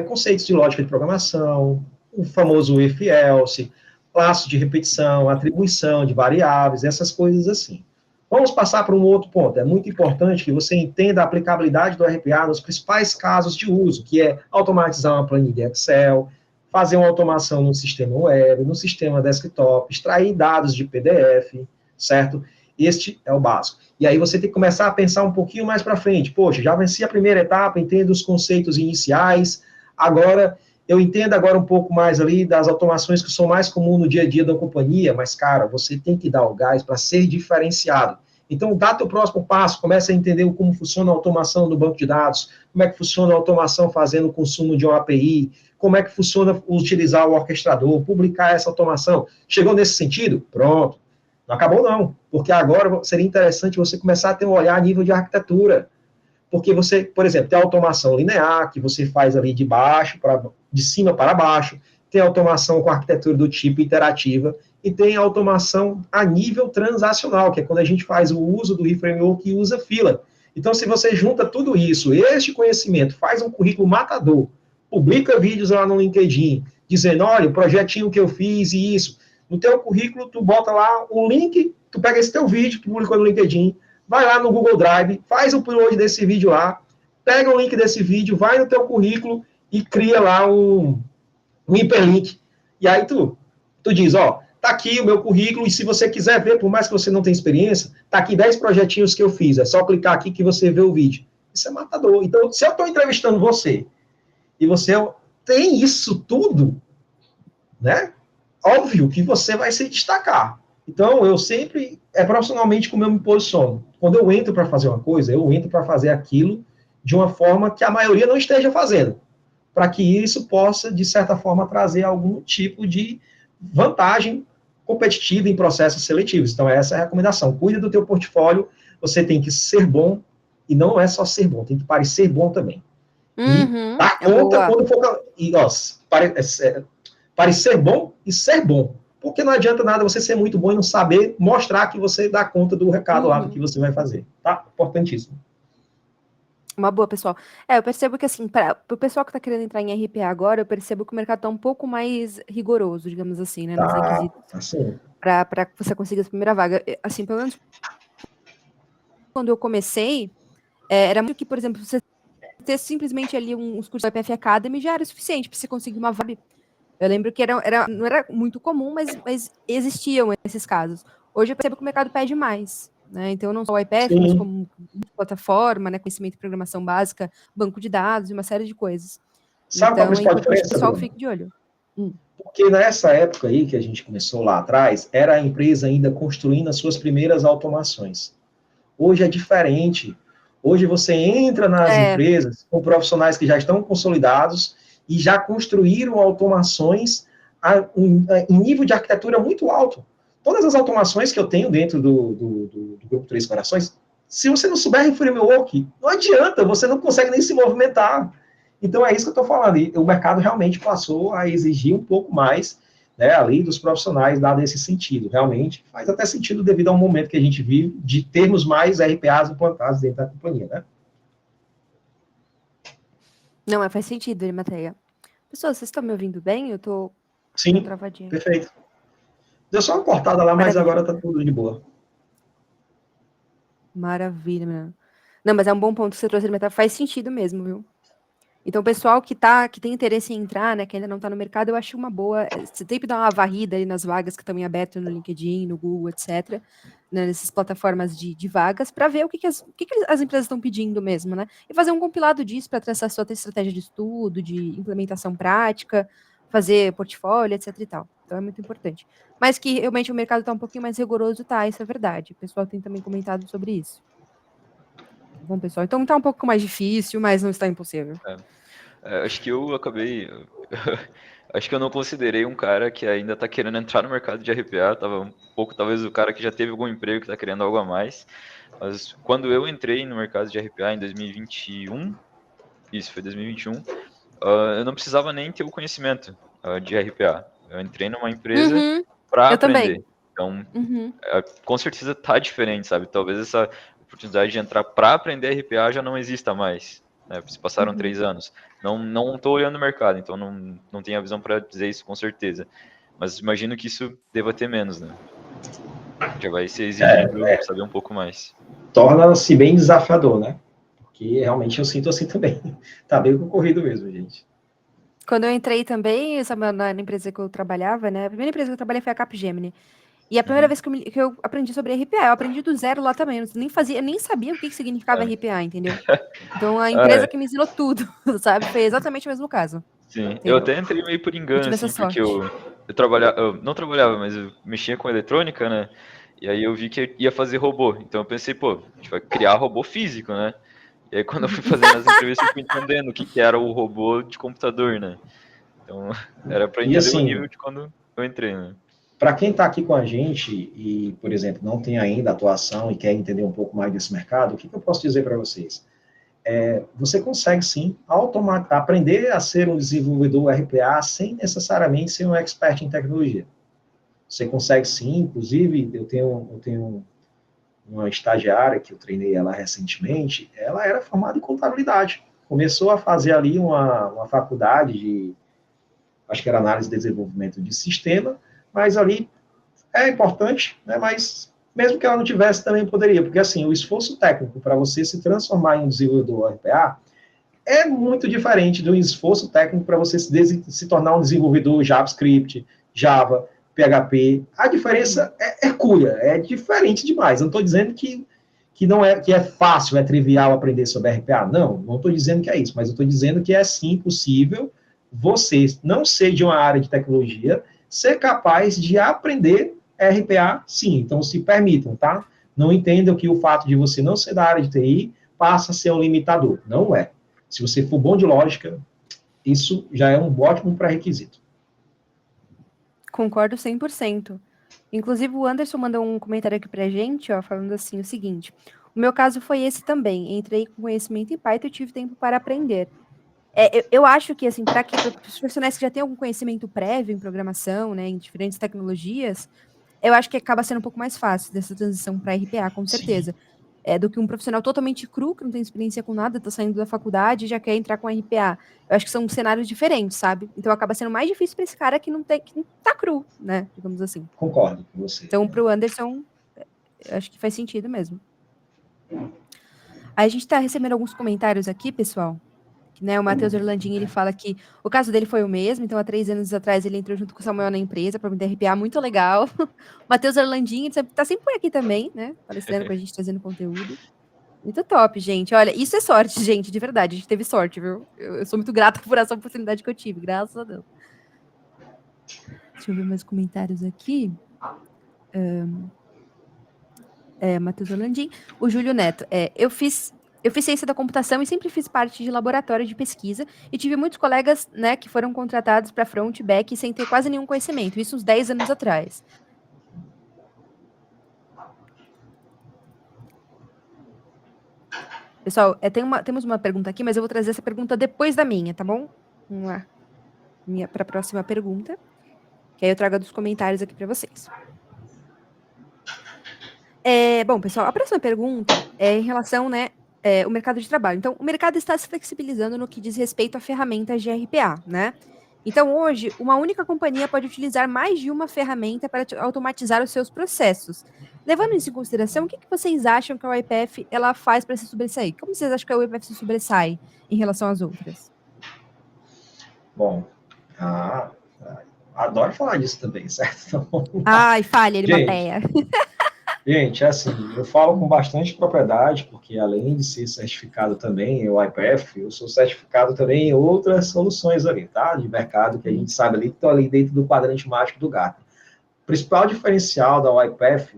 Conceitos de lógica de programação, o famoso if-else, laço de repetição, atribuição de variáveis, essas coisas assim. Vamos passar para um outro ponto. É muito importante que você entenda a aplicabilidade do RPA nos principais casos de uso, que é automatizar uma planilha Excel, fazer uma automação no sistema web, no sistema desktop, extrair dados de PDF, certo? Este é o básico. E aí você tem que começar a pensar um pouquinho mais para frente. Poxa, já venci a primeira etapa, entendo os conceitos iniciais, agora eu entendo agora um pouco mais ali das automações que são mais comuns no dia a dia da companhia, mas, cara, você tem que dar o gás para ser diferenciado. Então, dá teu próximo passo, começa a entender como funciona a automação do banco de dados, como é que funciona a automação fazendo o consumo de uma API, como é que funciona utilizar o orquestrador, publicar essa automação. Chegou nesse sentido? Pronto. Não acabou não, porque agora seria interessante você começar a ter um olhar a nível de arquitetura. Porque você, por exemplo, tem a automação linear, que você faz ali de cima para baixo, tem a automação com arquitetura do tipo interativa, e tem a automação a nível transacional, que é quando a gente faz o uso do ReFramework e usa fila. Então, se você junta tudo isso, este conhecimento, faz um currículo matador, publica vídeos lá no LinkedIn, dizendo, olha, o projetinho que eu fiz e isso, no teu currículo, tu bota lá um link, tu pega esse teu vídeo, tu publicou no LinkedIn, vai lá no Google Drive, faz o upload desse vídeo lá, pega o link desse vídeo, vai no teu currículo e cria lá um hiperlink. E aí tu diz, ó, tá aqui o meu currículo, e se você quiser ver, por mais que você não tenha experiência, tá aqui 10 projetinhos que eu fiz, é só clicar aqui que você vê o vídeo. Isso é matador. Então, se eu estou entrevistando você, e você tem isso tudo, né? Óbvio que você vai se destacar. Então, eu sempre, profissionalmente como eu me posiciono. Quando eu entro para fazer uma coisa, eu entro para fazer aquilo de uma forma que a maioria não esteja fazendo, para que isso possa, de certa forma, trazer algum tipo de vantagem competitiva em processos seletivos. Então, essa é a recomendação. Cuida do teu portfólio, você tem que ser bom, e não é só ser bom, tem que parecer bom também. E dá conta quando for... parecer bom e ser bom. Porque não adianta nada você ser muito bom e não saber mostrar que você dá conta do recado lá do que você vai fazer. Tá? Importantíssimo. Uma boa, pessoal. Eu percebo que, assim, para o pessoal que está querendo entrar em RPA agora, eu percebo que o mercado está um pouco mais rigoroso, digamos assim, né, nos requisitos, assim. para que você consiga a primeira vaga. Assim, pelo menos quando eu comecei, era muito que, por exemplo, você ter simplesmente ali uns cursos da IPF Academy já era suficiente para você conseguir uma vaga. Eu lembro que não era muito comum, mas existiam esses casos. Hoje eu percebo que o mercado pede mais, né? Então, não só o IPF, mas como plataforma, né? Conhecimento de programação básica, banco de dados e uma série de coisas. Sabe qual a principal diferença, que o pessoal fique de olho. Porque nessa época aí que a gente começou lá atrás, era a empresa ainda construindo as suas primeiras automações. Hoje é diferente. Hoje você entra nas empresas com profissionais que já estão consolidados e já construíram automações em nível de arquitetura muito alto. Todas as automações que eu tenho dentro do Grupo Três Corações, se você não souber em framework, não adianta, você não consegue nem se movimentar. Então é isso que eu estou falando. E o mercado realmente passou a exigir um pouco mais, né, ali dos profissionais, dado esse sentido. Realmente faz até sentido devido ao momento que a gente vive de termos mais RPAs implantados dentro da companhia, né? Não, mas faz sentido, Arimateia. Pessoal, vocês estão me ouvindo bem? Eu tô Sim, travadinha. Perfeito. Deu só uma cortada lá, mas agora tá tudo de boa. Maravilha, menina. Não, mas é um bom ponto que você trouxe, Arimateia. Faz sentido mesmo, viu? Então, o pessoal que tem interesse em entrar, né, que ainda não está no mercado, eu acho uma boa. Você tem que dar uma varrida aí nas vagas que estão em aberto no LinkedIn, no Google, etc., né, nessas plataformas de vagas, para ver o que as empresas estão pedindo mesmo, né? E fazer um compilado disso para traçar sua estratégia de estudo, de implementação prática, fazer portfólio, etc. e tal. Então, é muito importante. Mas que realmente o mercado está um pouquinho mais rigoroso, tá? Isso é verdade. O pessoal tem também comentado sobre isso. Bom, pessoal, então tá um pouco mais difícil, mas não está impossível. Acho que eu acabei. Acho que eu não considerei um cara que ainda está querendo entrar no mercado de RPA. Tava um pouco, talvez, o cara que já teve algum emprego que está querendo algo a mais. Mas quando eu entrei no mercado de RPA em 2021, isso foi 2021, eu não precisava nem ter o conhecimento de RPA. Eu entrei numa empresa para aprender. Também. Então, com certeza tá diferente, sabe? Talvez essa oportunidade de entrar para aprender RPA já não exista mais. Né? Se passaram 3 anos. Não estou olhando o mercado, então não tenho a visão para dizer isso com certeza. Mas imagino que isso deva ter menos, né? Já vai ser exigido saber um pouco mais. Torna-se bem desafiador, né? Porque realmente eu sinto assim também. Tá bem concorrido mesmo, gente. Quando eu entrei também, sabe, na empresa que eu trabalhava, né? A primeira empresa que eu trabalhei foi a Capgemini. E a primeira vez que eu aprendi sobre RPA, eu aprendi do zero lá também. Eu nem sabia o que significava RPA, entendeu? Então a empresa que me ensinou tudo, sabe? Foi exatamente o mesmo caso. Sim, entendeu? eu até entrei meio por engano, tive essa assim, porque sorte. eu trabalhava, eu não trabalhava, mas eu mexia com eletrônica, né? E aí eu vi que ia fazer robô. Então eu pensei, pô, a gente vai criar robô físico, né? E aí quando eu fui fazendo as entrevistas, eu fui entendendo o que era o robô de computador, né? Então era para E entender o assim, nível de quando eu entrei, né? para quem está aqui com a gente e, por exemplo, não tem ainda atuação e quer entender um pouco mais desse mercado, o que eu posso dizer para vocês? Você consegue sim aprender a ser um desenvolvedor RPA sem necessariamente ser um expert em tecnologia. Você consegue sim, inclusive, eu tenho uma estagiária que eu treinei ela recentemente, ela era formada em contabilidade. Começou a fazer ali uma faculdade de, acho que era análise e desenvolvimento de sistema, mas ali é importante, né, mas mesmo que ela não tivesse, também poderia, porque assim, o esforço técnico para você se transformar em um desenvolvedor RPA é muito diferente do esforço técnico para você se tornar um desenvolvedor JavaScript, Java, PHP. A diferença é cuia, é diferente demais. Eu não estou dizendo que não é, que é fácil, é trivial aprender sobre RPA. Não estou dizendo que é isso, mas eu estou dizendo que é sim possível você não ser de uma área de tecnologia, ser capaz de aprender RPA, sim. Então, se permitam, tá? Não entendam que o fato de você não ser da área de TI passa a ser um limitador. Não é. Se você for bom de lógica, isso já é um ótimo pré-requisito. Concordo 100%. Inclusive, o Anderson mandou um comentário aqui pra gente, ó, falando assim o seguinte: o meu caso foi esse também. Entrei com conhecimento em Python e tive tempo para aprender. Eu acho que, assim, para os profissionais que já têm algum conhecimento prévio em programação, né, em diferentes tecnologias, eu acho que acaba sendo um pouco mais fácil dessa transição para RPA, com Sim. certeza. Do que um profissional totalmente cru, que não tem experiência com nada, tá saindo da faculdade e já quer entrar com RPA. Eu acho que são cenários diferentes, sabe? Então acaba sendo mais difícil para esse cara que não tá cru, né? Digamos assim. Concordo com você. Então, pro Anderson, eu acho que faz sentido mesmo. Aí a gente tá recebendo alguns comentários aqui, pessoal. Né, o Matheus Orlandini, ele fala que o caso dele foi o mesmo, então há 3 anos atrás ele entrou junto com o Samuel na empresa para me RPA, muito legal. O Matheus Orlandini tá sempre por aqui também, né, palestrando com a gente, trazendo conteúdo. Muito top, gente. Olha, isso é sorte, gente, de verdade, a gente teve sorte, viu? Eu sou muito grata por essa oportunidade que eu tive, graças a Deus. Deixa eu ver mais comentários aqui. Matheus Orlandini. O Júlio Neto. Eu fiz ciência da computação e sempre fiz parte de laboratório de pesquisa e tive muitos colegas, né, que foram contratados para front e back sem ter quase nenhum conhecimento, isso uns 10 anos atrás. Pessoal, temos uma pergunta aqui, mas eu vou trazer essa pergunta depois da minha, tá bom? Vamos lá. Para a próxima pergunta, que aí eu trago dos comentários aqui para vocês. Bom, pessoal, a próxima pergunta é em relação, né, o mercado de trabalho. Então, o mercado está se flexibilizando no que diz respeito a ferramentas de RPA, né? Então, hoje, uma única companhia pode utilizar mais de uma ferramenta para automatizar os seus processos. Levando isso em consideração, o que vocês acham que a UiPath ela faz para se sobressair? Como vocês acham que a UiPath se sobressai em relação às outras? Bom, adoro falar disso também, certo? Então, Ai, fale, Arimateia. Gente, assim, eu falo com bastante propriedade, porque além de ser certificado também em UiPath, eu sou certificado também em outras soluções ali, tá? De mercado que a gente sabe ali que estão ali dentro do quadrante mágico do Gartner. O principal diferencial da UiPath,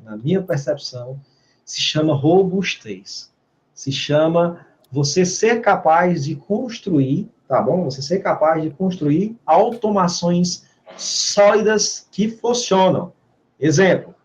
na minha percepção, se chama robustez. Se chama você ser capaz de construir, tá bom? Você ser capaz de construir automações sólidas que funcionam. Exemplo.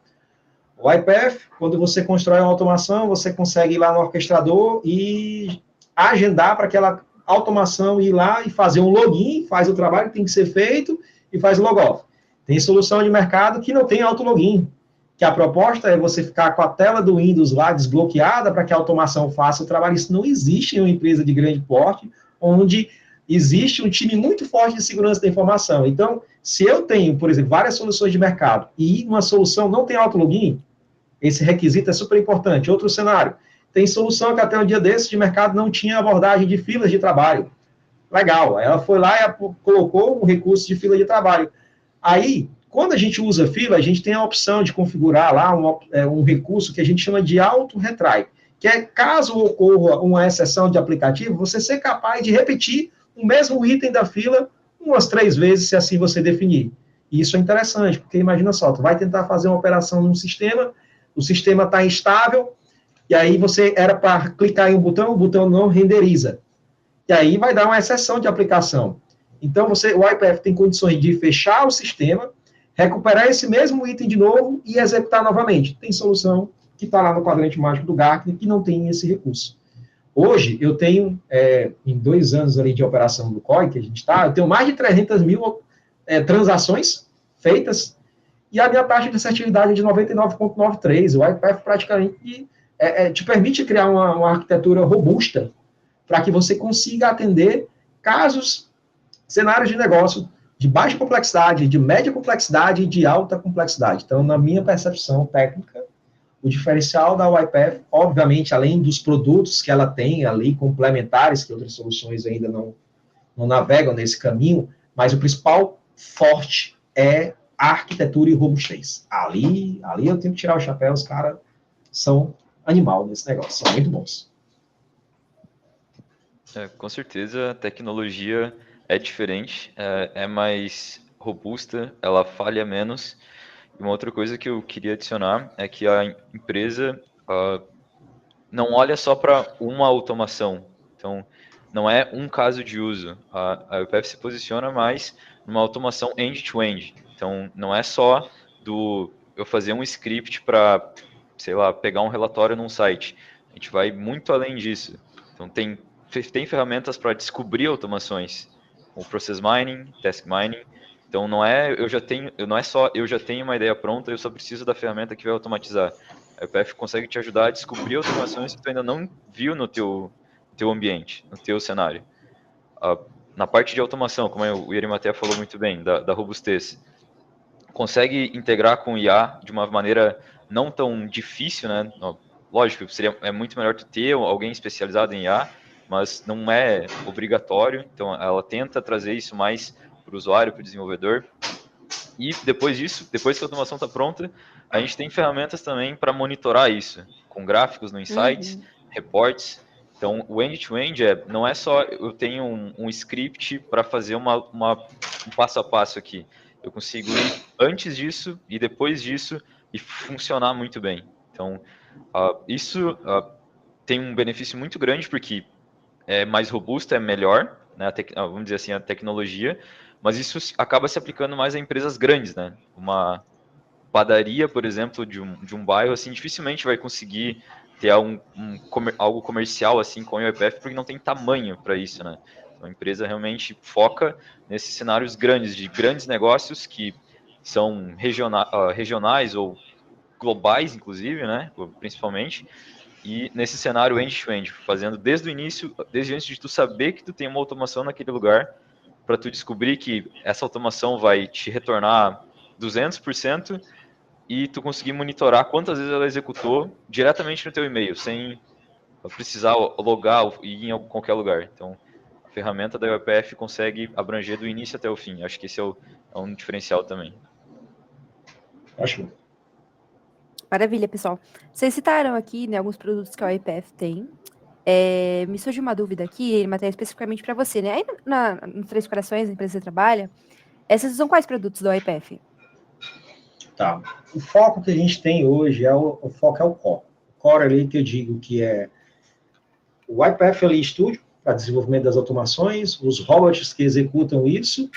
O UiPath, quando você constrói uma automação, você consegue ir lá no orquestrador e agendar para aquela automação ir lá e fazer um login, faz o trabalho que tem que ser feito e faz o logoff. Tem solução de mercado que não tem auto-login, que a proposta é você ficar com a tela do Windows lá desbloqueada para que a automação faça o trabalho. Isso não existe em uma empresa de grande porte, onde existe um time muito forte de segurança da informação. Então, se eu tenho, por exemplo, várias soluções de mercado e uma solução não tem auto-login, esse requisito é super importante. Outro cenário, tem solução que até um dia desse de mercado não tinha abordagem de filas de trabalho. Legal, ela foi lá e colocou um recurso de fila de trabalho. Aí, quando a gente usa fila, a gente tem a opção de configurar lá um recurso que a gente chama de auto-retry, que é caso ocorra uma exceção de aplicativo, você ser capaz de repetir o mesmo item da fila umas 3 vezes, se assim você definir. E isso é interessante, porque imagina só, tu vai tentar fazer uma operação num sistema, o sistema está instável, e aí você era para clicar em um botão, o botão não renderiza. E aí vai dar uma exceção de aplicação. Então, o YPF tem condições de fechar o sistema, recuperar esse mesmo item de novo e executar novamente. Tem solução que está lá no quadrante mágico do Gartner que não tem esse recurso. Hoje, eu tenho, em 2 anos ali de operação do COI, que a gente está, eu tenho mais de 300 mil transações feitas e a minha taxa de assertividade é de 99,93. O YPF praticamente te permite criar uma arquitetura robusta para que você consiga atender cenários de negócio de baixa complexidade, de média complexidade e de alta complexidade. Então, na minha percepção técnica, o diferencial da YPF, obviamente, além dos produtos que ela tem ali, complementares, que outras soluções ainda não navegam nesse caminho, mas o principal forte é a arquitetura e robustez. Ali eu tenho que tirar o chapéu, os caras são animal nesse negócio, são muito bons. Com certeza, a tecnologia é diferente, é mais robusta, ela falha menos. E uma outra coisa que eu queria adicionar é que a empresa não olha só para uma automação. Então, não é um caso de uso. A YPF se posiciona mais numa automação end-to-end. Então, não é só eu fazer um script para, sei lá, pegar um relatório num site. A gente vai muito além disso. Então, tem ferramentas para descobrir automações, como Process Mining, Task Mining. Então, não é só eu já tenho uma ideia pronta, eu só preciso da ferramenta que vai automatizar. A YPF consegue te ajudar a descobrir automações que tu ainda não viu no teu ambiente, no teu cenário. Na parte de automação, como o Yerimatea falou muito bem, da robustez, consegue integrar com o IA de uma maneira não tão difícil, né? Lógico, é muito melhor tu ter alguém especializado em IA, mas não é obrigatório, então ela tenta trazer isso mais para o usuário, para o desenvolvedor. E depois disso, depois que a automação está pronta, a gente tem ferramentas também para monitorar isso, com gráficos no Insights, reports. Então, o end-to-end não é só eu tenho um script para fazer um passo a passo aqui. Eu consigo ir antes disso e depois disso e funcionar muito bem. Então, isso tem um benefício muito grande porque é mais robusto, é melhor, né, vamos dizer assim, a tecnologia, mas isso acaba se aplicando mais a empresas grandes, né? Uma padaria, por exemplo, de um bairro, assim, dificilmente vai conseguir ter algo comercial, assim, com o YPF, porque não tem tamanho para isso, né? Então, a empresa realmente foca nesses cenários grandes, de grandes negócios que são regionais ou globais, inclusive, né? Principalmente, e nesse cenário end-to-end, fazendo desde o início, desde antes de tu saber que tu tem uma automação naquele lugar, para tu descobrir que essa automação vai te retornar 200% e tu conseguir monitorar quantas vezes ela executou diretamente no teu e-mail, sem precisar logar e ir em qualquer lugar. Então, a ferramenta da YPF consegue abranger do início até o fim. Acho que esse é um diferencial também. Acho. Maravilha, pessoal. Vocês citaram aqui, né, alguns produtos que a YPF tem. Me surge uma dúvida aqui, Matheus, especificamente para você, né? Aí no Três Corações, a empresa que você trabalha, esses são quais produtos da YPF? Tá. O foco que a gente tem hoje o foco é o core. O core ali que eu digo que é o YPF ali Studio, para desenvolvimento das automações, os robots que executam isso,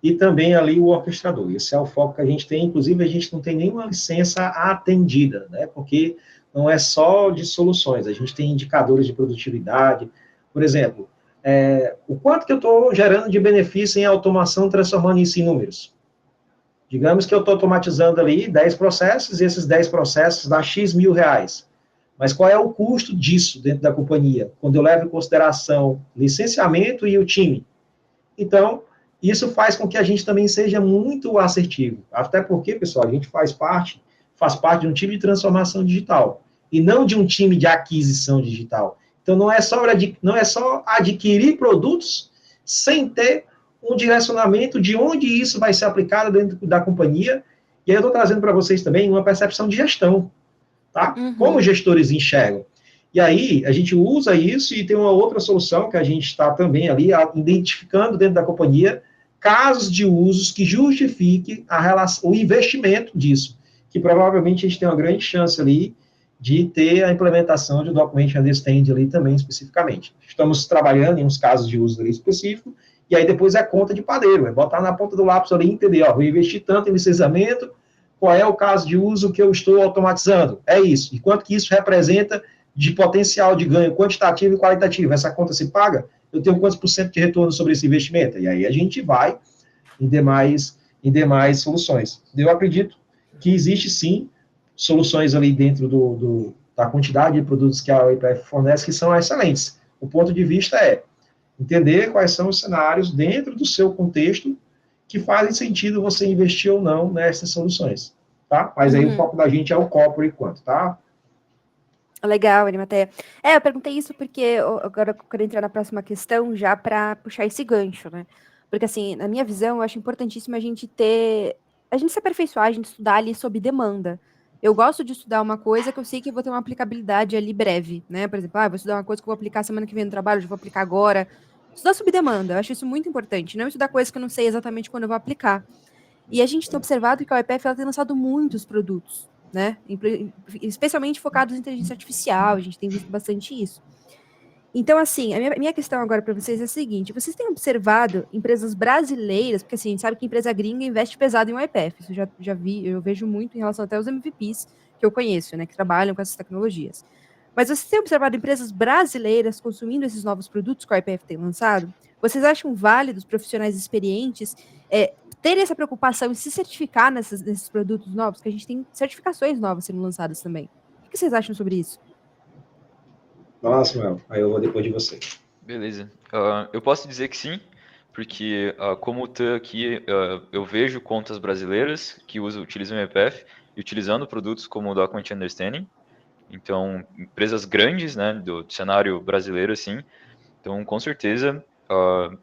e também ali o orquestrador. Esse é o foco que a gente tem, inclusive a gente não tem nenhuma licença atendida, né? Porque não é só de soluções, a gente tem indicadores de produtividade, por exemplo, o quanto que eu estou gerando de benefício em automação, transformando isso em números. Digamos que eu estou automatizando ali 10 processos, e esses 10 processos dá X mil reais. Mas qual é o custo disso dentro da companhia? Quando eu levo em consideração licenciamento e o time. Então, isso faz com que a gente também seja muito assertivo. Até porque, pessoal, a gente faz parte de um time de transformação digital, e não de um time de aquisição digital. Então, não é só adquirir produtos sem ter um direcionamento de onde isso vai ser aplicado dentro da companhia. E aí eu estou trazendo para vocês também uma percepção de gestão, tá? Como os gestores enxergam. E aí, a gente usa isso e tem uma outra solução que a gente está também ali identificando dentro da companhia, casos de usos que justifiquem o investimento disso, que provavelmente a gente tem uma grande chance ali de ter a implementação de Document Understanding ali também especificamente. Estamos trabalhando em uns casos de uso ali específico, e aí depois é conta de padeiro, é botar na ponta do lápis ali e entender, ó, vou investir tanto em licenciamento, qual é o caso de uso que eu estou automatizando? É isso. E quanto que isso representa de potencial de ganho quantitativo e qualitativo? Essa conta se paga? Eu tenho quantos por cento de retorno sobre esse investimento? E aí a gente vai em demais soluções. Eu acredito que existe, sim, soluções ali dentro da quantidade de produtos que a OIPF fornece que são excelentes. O ponto de vista é entender quais são os cenários dentro do seu contexto que fazem sentido você investir ou não nessas soluções, tá? Mas aí o foco da gente é o core por enquanto, tá? Legal, Arimateia. Eu perguntei isso porque agora eu quero entrar na próxima questão já para puxar esse gancho, né? Porque, assim, na minha visão, eu acho importantíssimo a gente se aperfeiçoar, a gente estudar ali sob demanda. Eu gosto de estudar uma coisa que eu sei que eu vou ter uma aplicabilidade ali breve, né? Por exemplo, vou estudar uma coisa que eu vou aplicar semana que vem no trabalho, já vou aplicar agora. Estudar sob demanda, eu acho isso muito importante. Não estudar coisa que eu não sei exatamente quando eu vou aplicar. E a gente tem observado que a OIPF ela tem lançado muitos produtos, né? Especialmente focados em inteligência artificial, a gente tem visto bastante isso. Então, assim, a minha questão agora para vocês é a seguinte: vocês têm observado empresas brasileiras, porque assim, a gente sabe que empresa gringa investe pesado em OIPF, isso eu já vi, eu vejo muito em relação até aos MVPs que eu conheço, né, que trabalham com essas tecnologias. Mas vocês têm observado empresas brasileiras consumindo esses novos produtos que a OIPF tem lançado? Vocês acham válido os profissionais experientes terem essa preocupação em se certificar nesses produtos novos? Que a gente tem certificações novas sendo lançadas também. O que vocês acham sobre isso? Nossa, Samuel, aí eu vou depois de você. Beleza. Eu posso dizer que sim, porque como TAN aqui, eu vejo contas brasileiras que utilizam o EPF e utilizando produtos como o Document Understanding. Então, empresas grandes, né, do cenário brasileiro, assim. Então, com certeza,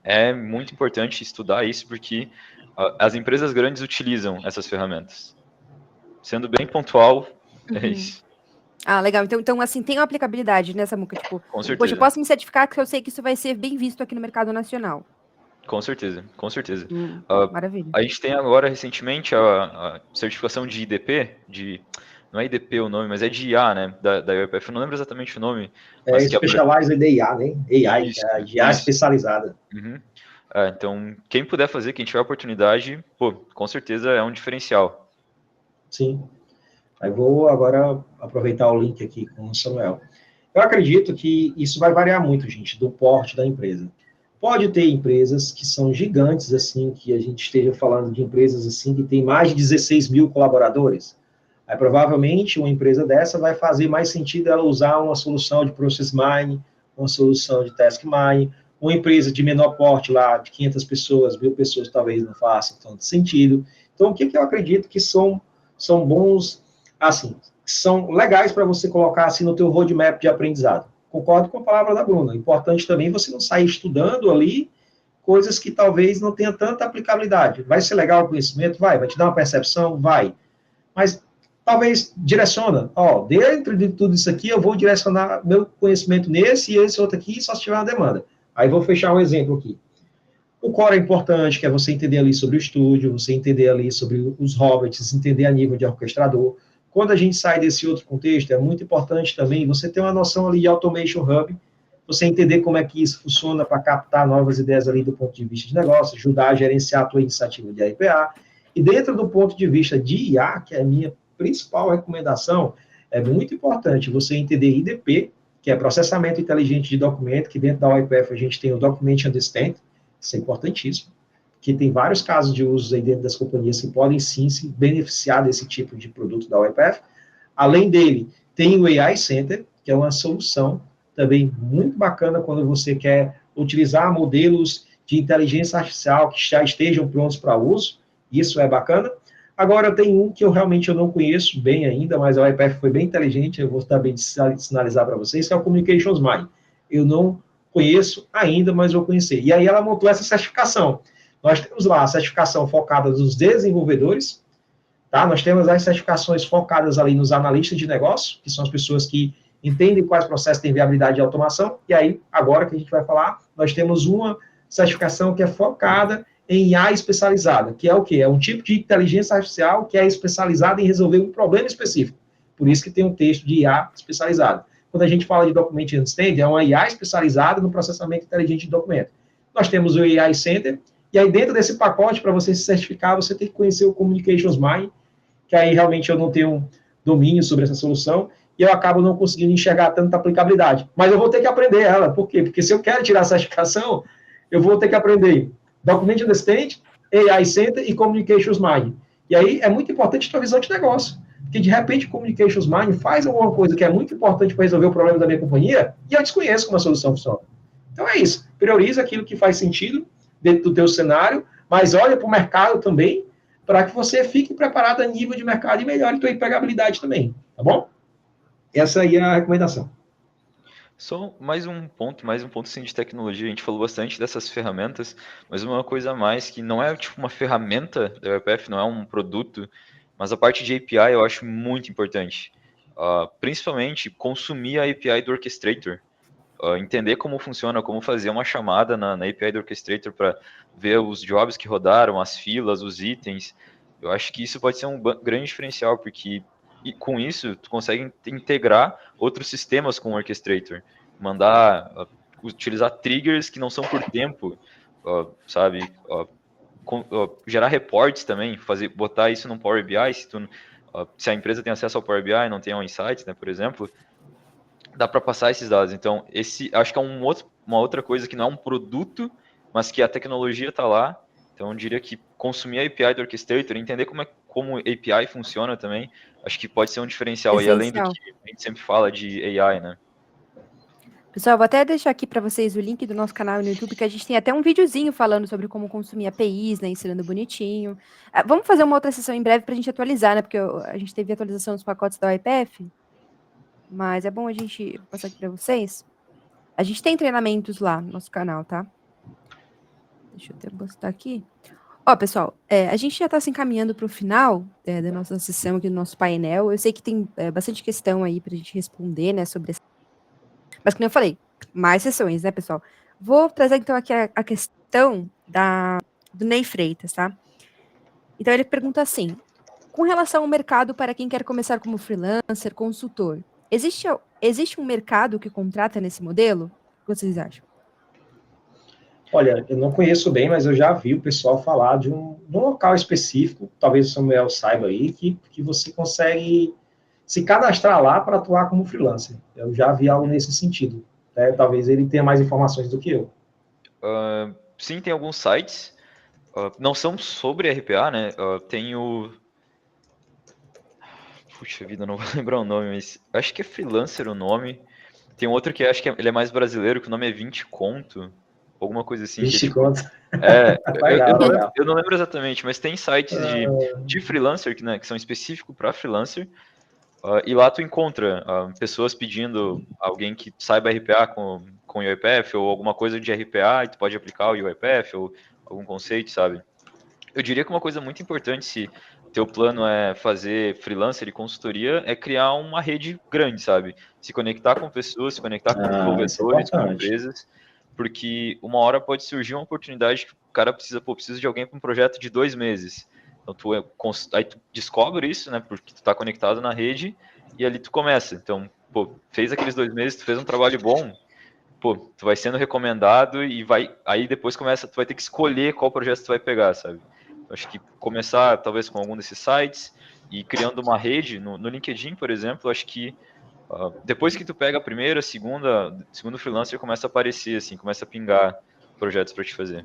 é muito importante estudar isso, porque as empresas grandes utilizam essas ferramentas. Sendo bem pontual, é isso. Ah, legal. Então, assim, tem uma aplicabilidade nessa Samuca? Tipo, Com certeza. poxa, eu posso me certificar que eu sei que isso vai ser bem visto aqui no mercado nacional. Com certeza, com certeza. Maravilha. A gente tem agora, recentemente, a certificação de IDP, não é IDP o nome, mas é de IA, né, da UEPF, eu não lembro exatamente o nome. Mas Specialized IA, né? AI, isso, é a IA especializada. Uhum. Então, quem puder fazer, quem tiver oportunidade, com certeza é um diferencial. Sim. Aí vou agora aproveitar o link aqui com o Samuel. Eu acredito que isso vai variar muito, gente, do porte da empresa. Pode ter empresas que são gigantes, assim, que a gente esteja falando de empresas, assim, que tem mais de 16 mil colaboradores. Aí, provavelmente, uma empresa dessa vai fazer mais sentido ela usar uma solução de Process Mining, uma solução de Task Mining. Uma empresa de menor porte lá, de 500 pessoas, 1.000 pessoas, talvez não faça tanto sentido. Então, o que eu acredito que são bons, assim, são legais para você colocar assim no teu roadmap de aprendizado. Concordo com a palavra da Bruna. Importante também você não sair estudando ali coisas que talvez não tenha tanta aplicabilidade. Vai ser legal o conhecimento? Vai te dar uma percepção? Vai. Mas talvez direciona, dentro de tudo isso aqui eu vou direcionar meu conhecimento nesse e esse outro aqui, só se tiver uma demanda. Aí vou fechar um exemplo aqui. O core é importante, que é você entender ali sobre o estúdio, você entender ali sobre os hobbits, entender a nível de orquestrador. Quando a gente sai desse outro contexto, é muito importante também você ter uma noção ali de Automation Hub, você entender como é que isso funciona para captar novas ideias ali do ponto de vista de negócio, ajudar a gerenciar a tua iniciativa de RPA. E dentro do ponto de vista de IA, que é a minha principal recomendação, é muito importante você entender IDP, que é processamento inteligente de documento, que dentro da OIPF a gente tem o Document Understanding, isso é importantíssimo, que tem vários casos de uso aí dentro das companhias que podem sim se beneficiar desse tipo de produto da OIPF. Além dele, tem o AI Center, que é uma solução também muito bacana quando você quer utilizar modelos de inteligência artificial que já estejam prontos para uso, isso é bacana. Agora, tem um que eu realmente não conheço bem ainda, mas a OIPF foi bem inteligente, eu vou também sinalizar para vocês, que é o Communications Mind. Eu não conheço ainda, mas vou conhecer. E aí ela montou essa certificação. Nós temos lá a certificação focada nos desenvolvedores, tá? Nós temos as certificações focadas ali nos analistas de negócio, que são as pessoas que entendem quais processos têm viabilidade de automação, e aí, agora que a gente vai falar, nós temos uma certificação que é focada em IA especializada, que é o quê? É um tipo de inteligência artificial que é especializada em resolver um problema específico. Por isso que tem um texto de IA especializado. Quando a gente fala de Document Understanding, é uma IA especializada no processamento inteligente de documento. Nós temos o AI Center, e aí dentro desse pacote, para você se certificar, você tem que conhecer o Communications Mind, que aí realmente eu não tenho domínio sobre essa solução, e eu acabo não conseguindo enxergar tanta aplicabilidade. Mas eu vou ter que aprender ela. Por quê? Porque se eu quero tirar a certificação, eu vou ter que aprender Document Understanding, AI Center e Communications Mind. E aí é muito importante a tua visão de negócio. Porque de repente o Communications Mind faz alguma coisa que é muito importante para resolver o problema da minha companhia e eu desconheço como a solução funciona. Então é isso. Prioriza aquilo que faz sentido dentro do teu cenário, mas olha para o mercado também, para que você fique preparado a nível de mercado e melhore a tua empregabilidade também, tá bom? Essa aí é a recomendação. Só mais um ponto sim, de tecnologia. A gente falou bastante dessas ferramentas, mas uma coisa a mais que não é tipo uma ferramenta da UiPath, não é um produto, mas a parte de API eu acho muito importante. Principalmente consumir a API do Orchestrator. Entender como funciona, como fazer uma chamada na API do Orchestrator para ver os jobs que rodaram, as filas, os itens. Eu acho que isso pode ser um grande diferencial, porque com isso tu consegue integrar outros sistemas com o Orchestrator, mandar utilizar triggers que não são por tempo, sabe? Gerar reports também, botar isso no Power BI, se a empresa tem acesso ao Power BI e não tem ao Insights, né, por exemplo, dá para passar esses dados. Então, acho que é uma outra coisa que não é um produto, mas que a tecnologia está lá. Então, eu diria que consumir a API do Orchestrator, entender como a API funciona também, acho que pode ser um diferencial. E além do que a gente sempre fala de AI, né? Pessoal, vou até deixar aqui para vocês o link do nosso canal no YouTube, que a gente tem até um videozinho falando sobre como consumir APIs, né, ensinando bonitinho. Vamos fazer uma outra sessão em breve para a gente atualizar, né, porque a gente teve atualização dos pacotes da UiPath, mas é bom a gente passar aqui para vocês. A gente tem treinamentos lá no nosso canal, tá? Deixa eu até postar aqui. Ó, pessoal, a gente já está se encaminhando para o final da nossa sessão aqui do nosso painel. Eu sei que tem bastante questão aí para a gente responder, né, sobre essa. Mas, como eu falei, mais sessões, né, pessoal? Vou trazer, então, aqui a questão do Ney Freitas, tá? Então, ele pergunta assim, com relação ao mercado para quem quer começar como freelancer, consultor, existe um mercado que contrata nesse modelo? O que vocês acham? Olha, eu não conheço bem, mas eu já vi o pessoal falar de um local específico, talvez o Samuel saiba aí, que você consegue se cadastrar lá para atuar como freelancer. Eu já vi algo nesse sentido. Né? Talvez ele tenha mais informações do que eu. Sim, tem alguns sites. Não são sobre RPA, né? Tem o... Puxa vida, não vou lembrar o nome, mas acho que é Freelancer o nome. Tem outro que acho que ele é mais brasileiro, que o nome é 20 conto. Alguma coisa assim. 20 que é, tipo, contas. eu Legal, não legal. eu não lembro exatamente, mas tem sites de freelancer que são específicos para freelancer. E lá tu encontra pessoas pedindo alguém que saiba RPA com o UiPath ou alguma coisa de RPA e tu pode aplicar o UiPath ou algum conceito, sabe? Eu diria que uma coisa muito importante se teu plano é fazer freelancer e consultoria é criar uma rede grande, sabe? Se conectar com pessoas, se conectar com Isso é desenvolvedores, com importante. empresas, porque uma hora pode surgir uma oportunidade que o cara precisa de alguém para um projeto de 2 meses. Então aí tu descobre isso, né? Porque tu tá conectado na rede e ali tu começa. Então, pô, fez aqueles 2 meses, tu fez um trabalho bom, pô, tu vai sendo recomendado e aí depois tu vai ter que escolher qual projeto tu vai pegar, sabe? Acho que começar, talvez, com algum desses sites e criando uma rede no LinkedIn, por exemplo, acho que depois que tu pega a primeira, segundo freelancer, começa a aparecer, assim, começa a pingar projetos para te fazer.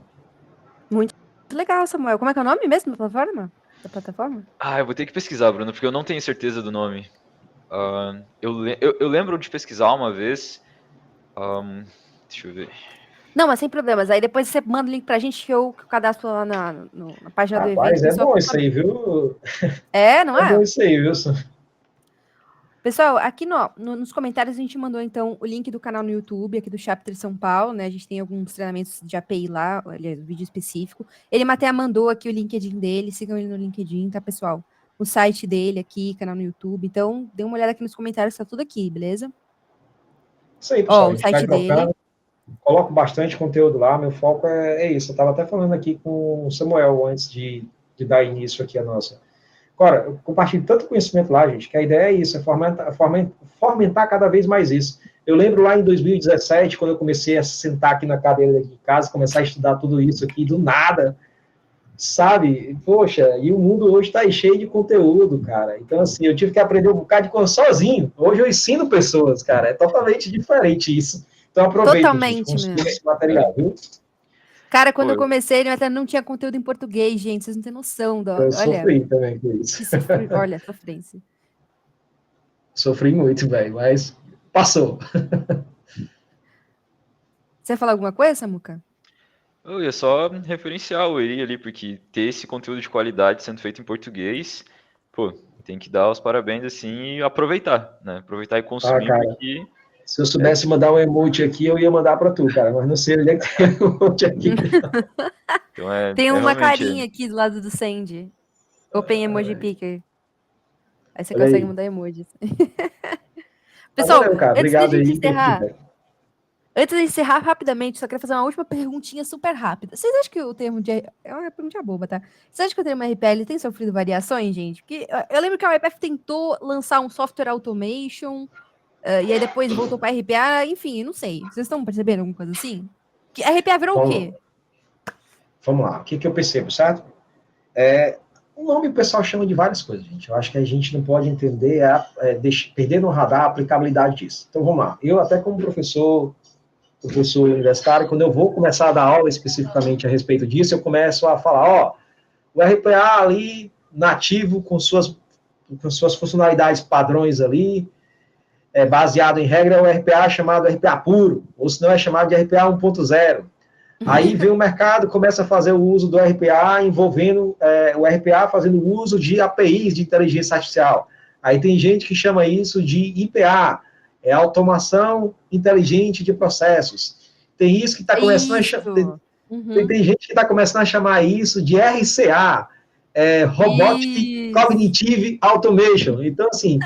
Muito legal, Samuel. Como é que é o nome mesmo da plataforma? Da plataforma? Eu vou ter que pesquisar, Bruno, porque eu não tenho certeza do nome. Eu lembro de pesquisar uma vez. Deixa eu ver. Não, mas sem problemas. Aí depois você manda o link pra gente que eu cadastro lá na página do evento. Rapaz, é bom isso aí, viu? Não É bom é? isso aí, viu? Pessoal, aqui nos comentários a gente mandou, então, o link do canal no YouTube, aqui do Chapter São Paulo, né? A gente tem alguns treinamentos de API lá, aliás, um vídeo específico. Ele até mandou aqui o LinkedIn dele, sigam ele no LinkedIn, tá, pessoal? O site dele aqui, canal no YouTube. Então, dê uma olhada aqui nos comentários, tá tudo aqui, beleza? Isso aí, pessoal. Ó, A o gente vai site dele. trocando. coloco bastante conteúdo lá, meu foco é isso. Eu estava até falando aqui com o Samuel antes de dar início aqui a nossa. Agora, eu compartilho tanto conhecimento lá, gente, que a ideia é isso, é fomentar cada vez mais isso. Eu lembro lá em 2017, quando eu comecei a sentar aqui na cadeira daqui de casa, começar a estudar tudo isso aqui, do nada, sabe? Poxa, e o mundo hoje está cheio de conteúdo, cara. Então, assim, eu tive que aprender um bocado de coisa sozinho. Hoje eu ensino pessoas, cara. É totalmente diferente isso. Então, aproveita, gente, Totalmente, consuma meu. esse material, viu? Cara, quando Pô, eu comecei, ele até não tinha conteúdo em português, gente. Vocês não têm noção. Eu Olha, sofri também com isso. olha, sofrência. Sofri muito, velho, mas passou. Você ia falar alguma coisa, Samuca? eu ia só referenciar o Eri ali, porque ter esse conteúdo de qualidade sendo feito em português, pô, tem que dar os parabéns assim e aproveitar, né? Aproveitar e Ah, consumir, cara, porque se eu soubesse mandar um emoji aqui, eu ia mandar para tu, cara, mas não sei onde é que tem emoji aqui. então é, Tem é uma realmente. carinha aqui do lado do Sandy. Open Emoji Picker. Aí você Olha consegue aí. mandar emojis. Tá Pessoal, valeu, cara. antes da Obrigado gente aí pelo encerrar, feedback. rapidamente, só queria fazer uma última perguntinha super rápida. Vocês acham que o termo de... É uma perguntinha boba, tá? Vocês acham que o termo RPL tem sofrido variações, gente? Porque eu lembro que a UEPF tentou lançar um software automation, e aí depois voltou para RPA, enfim, não sei. Vocês estão percebendo alguma coisa assim? Que RPA virou o Vamos, quê? vamos lá. O que eu percebo, certo? O nome o pessoal chama de várias coisas, gente. Eu acho que a gente não pode entender, perder no radar a aplicabilidade disso. Então, vamos lá. Eu, até como professor universitário, quando eu vou começar a dar aula especificamente a respeito disso, eu começo a falar, ó, o RPA ali, nativo, com suas funcionalidades padrões ali, baseado em regra, é o RPA chamado RPA puro, ou se não é chamado de RPA 1.0. Aí vem o mercado, começa a fazer o uso do RPA, envolvendo o RPA fazendo uso de APIs de inteligência artificial. Aí tem gente que chama isso de IPA, automação inteligente de processos. Tem isso que está começando Isso. Uhum. tem gente que está começando a chamar isso de RCA, Robotic Isso. Cognitive Automation. Então, assim,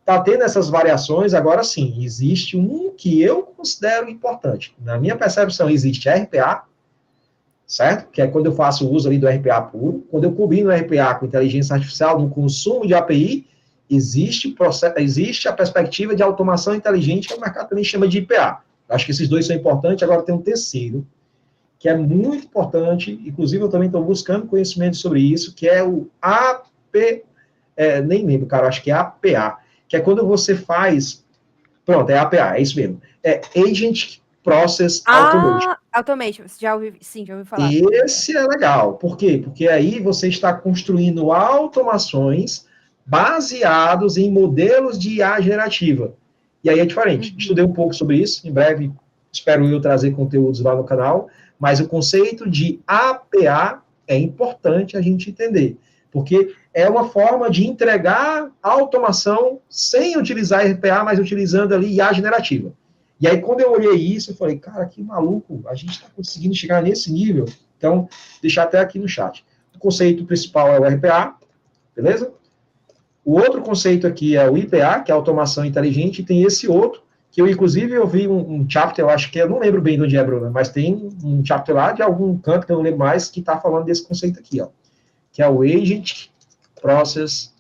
está tendo essas variações. Agora sim, existe um que eu considero importante. Na minha percepção, existe RPA, certo? Que é quando eu faço uso ali do RPA puro. Quando eu combino o RPA com inteligência artificial no consumo de API, existe a perspectiva de automação inteligente, que o mercado também chama de IPA. Eu acho que esses dois são importantes. Agora tem um terceiro, que é muito importante, inclusive eu também estou buscando conhecimento sobre isso, que é o AP, nem lembro, cara, acho que é APA, que é quando você faz, pronto, é APA, é isso mesmo, Agent Process Automation. Ah, automation. Já ouvi, sim, já ouvi falar. Esse é legal, por quê? Porque aí você está construindo automações baseados em modelos de IA generativa. E aí é diferente. Uhum. Estudei um pouco sobre isso, em breve espero eu trazer conteúdos lá no canal, mas o conceito de APA é importante a gente entender, porque é uma forma de entregar automação sem utilizar RPA, mas utilizando ali IA generativa. E aí, quando eu olhei isso, eu falei, cara, que maluco, a gente está conseguindo chegar nesse nível. Então, deixar até aqui no chat. O conceito principal é o RPA, beleza? O outro conceito aqui é o IPA, que é a automação inteligente, e tem esse outro, que eu, inclusive, eu vi um chapter, eu acho que, eu não lembro bem de onde é, Bruno, mas tem um chapter lá de algum canto, que eu não lembro mais, que está falando desse conceito aqui, ó, que é o Agent Process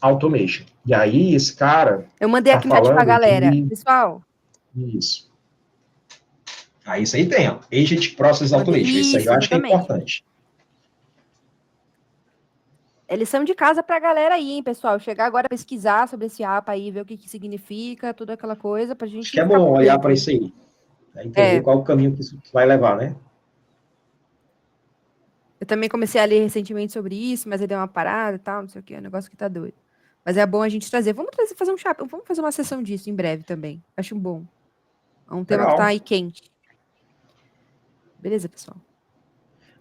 Automation. E aí, esse cara Eu mandei está aqui no chat pra falando galera. de... Pessoal, Isso. Aí isso aí tem, ó, Agent Process mandei. Automation. Isso aí eu Isso, acho que é exatamente. importante. É lição de casa pra galera aí, hein, pessoal? Chegar agora a pesquisar sobre esse APA aí, ver o que que significa, toda aquela coisa, pra Acho que gente é ficar bom por olhar dentro para aí. isso aí, né, entender É, qual o caminho que isso vai levar, né? eu também comecei a ler recentemente sobre isso, mas aí deu uma parada e tal, não sei o que, é um negócio que tá doido. Mas é bom a gente trazer. Vamos trazer, fazer um chapa, vamos fazer uma sessão disso em breve também. Acho bom. É um tema que tá Legal. aí quente. Beleza, pessoal?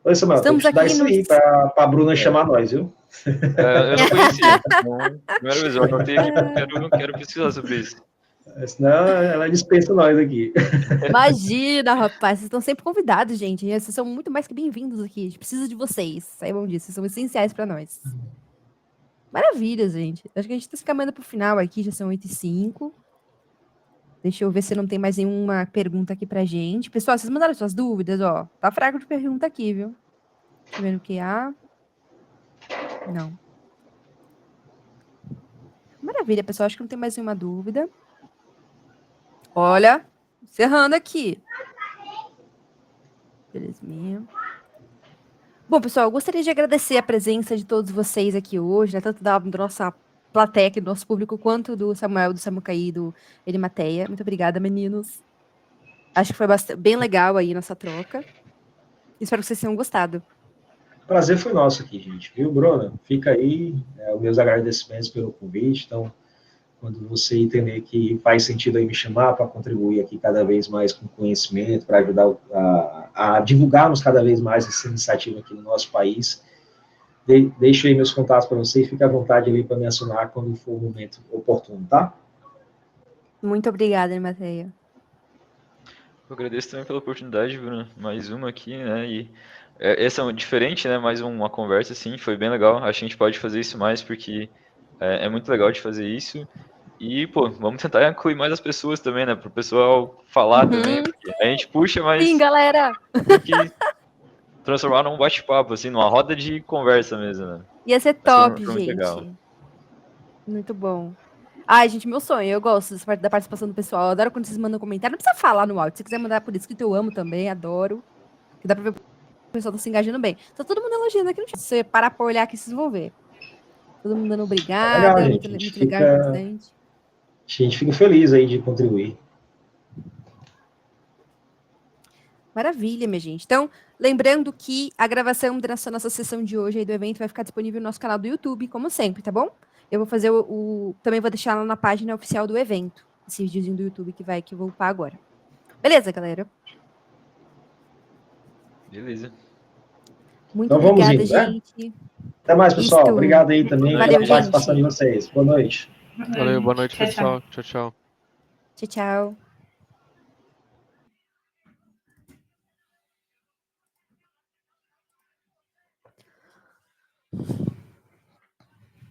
Oi, Samuel, tem que Estamos estudar aqui isso nos. aí para a Bruna É, chamar nós, viu? eu não conhecia. Então, primeira vez, eu anotei aqui porque eu quero pesquisar sobre isso. Senão ela dispensa nós aqui. Imagina, rapaz, vocês estão sempre convidados, gente. Vocês são muito mais que bem-vindos aqui. A gente precisa de vocês. Saibam disso, vocês são essenciais pra nós. Maravilha, gente. Acho que a gente tá se caminhando pro final aqui, já são 8h05. Deixa eu ver se não tem mais nenhuma pergunta aqui pra gente. Pessoal, vocês mandaram suas dúvidas, ó. Tá fraco de pergunta aqui, viu? Deixa eu ver no que há. Não. Maravilha, pessoal. Acho que não tem mais nenhuma dúvida. Olha, encerrando aqui. Belezinha. Bom, pessoal, eu gostaria de agradecer a presença de todos vocês aqui hoje, né? Tanto da nossa plateia aqui, do nosso público, quanto do Samuel, do Samucaí, do Elimateia. Muito obrigada, meninos. Acho que foi bem legal aí nossa troca. Espero que vocês tenham gostado. O prazer foi nosso aqui, gente. Viu, Bruna? Fica aí os meus agradecimentos pelo convite. Então, quando você entender que faz sentido aí me chamar para contribuir aqui cada vez mais com conhecimento, para ajudar a divulgarmos cada vez mais essa iniciativa aqui no nosso país, deixo aí meus contatos para você e fique à vontade ali para me acionar quando for o momento oportuno, tá? Muito obrigada, Elimateia. Eu agradeço também pela oportunidade, Bruno. Mais uma aqui, né? E essa é diferente, né? Mais uma conversa, assim, foi bem legal. Acho que a gente pode fazer isso mais, porque é muito legal de fazer isso. E, pô, vamos tentar incluir mais as pessoas também, né? Para o pessoal falar também, porque a gente puxa, mas Sim, galera! tem que transformar num bate-papo, assim, numa roda de conversa mesmo, né? Ia ser Vai ser top, muito gente. legal. Muito bom. Ai, gente, meu sonho. Eu gosto da participação do pessoal. Eu adoro quando vocês mandam comentário. Não precisa falar no áudio. Se você quiser mandar por escrito, eu amo também. Adoro. Que dá pra ver que o pessoal tá se engajando bem. Tá todo mundo elogiando aqui no chat. Se você parar pra olhar aqui, vocês vão ver. Todo mundo dando Legal, obrigada. gente. Muito legal, importante. A gente fica feliz aí de contribuir. Maravilha, minha gente. Então, lembrando que a gravação dessa nossa sessão de hoje aí do evento vai ficar disponível no nosso canal do YouTube, como sempre, tá bom? Eu vou fazer também vou deixar lá na página oficial do evento, esse videozinho do YouTube que eu vou upar agora. Beleza, galera? Beleza. Muito Então vamos obrigada, indo, né? gente. Até mais, pessoal. Isto. Obrigado aí também Valeu, pela participação gente. de vocês. Boa noite. Valeu, boa noite, pessoal. Tchau, tchau. Tchau, tchau.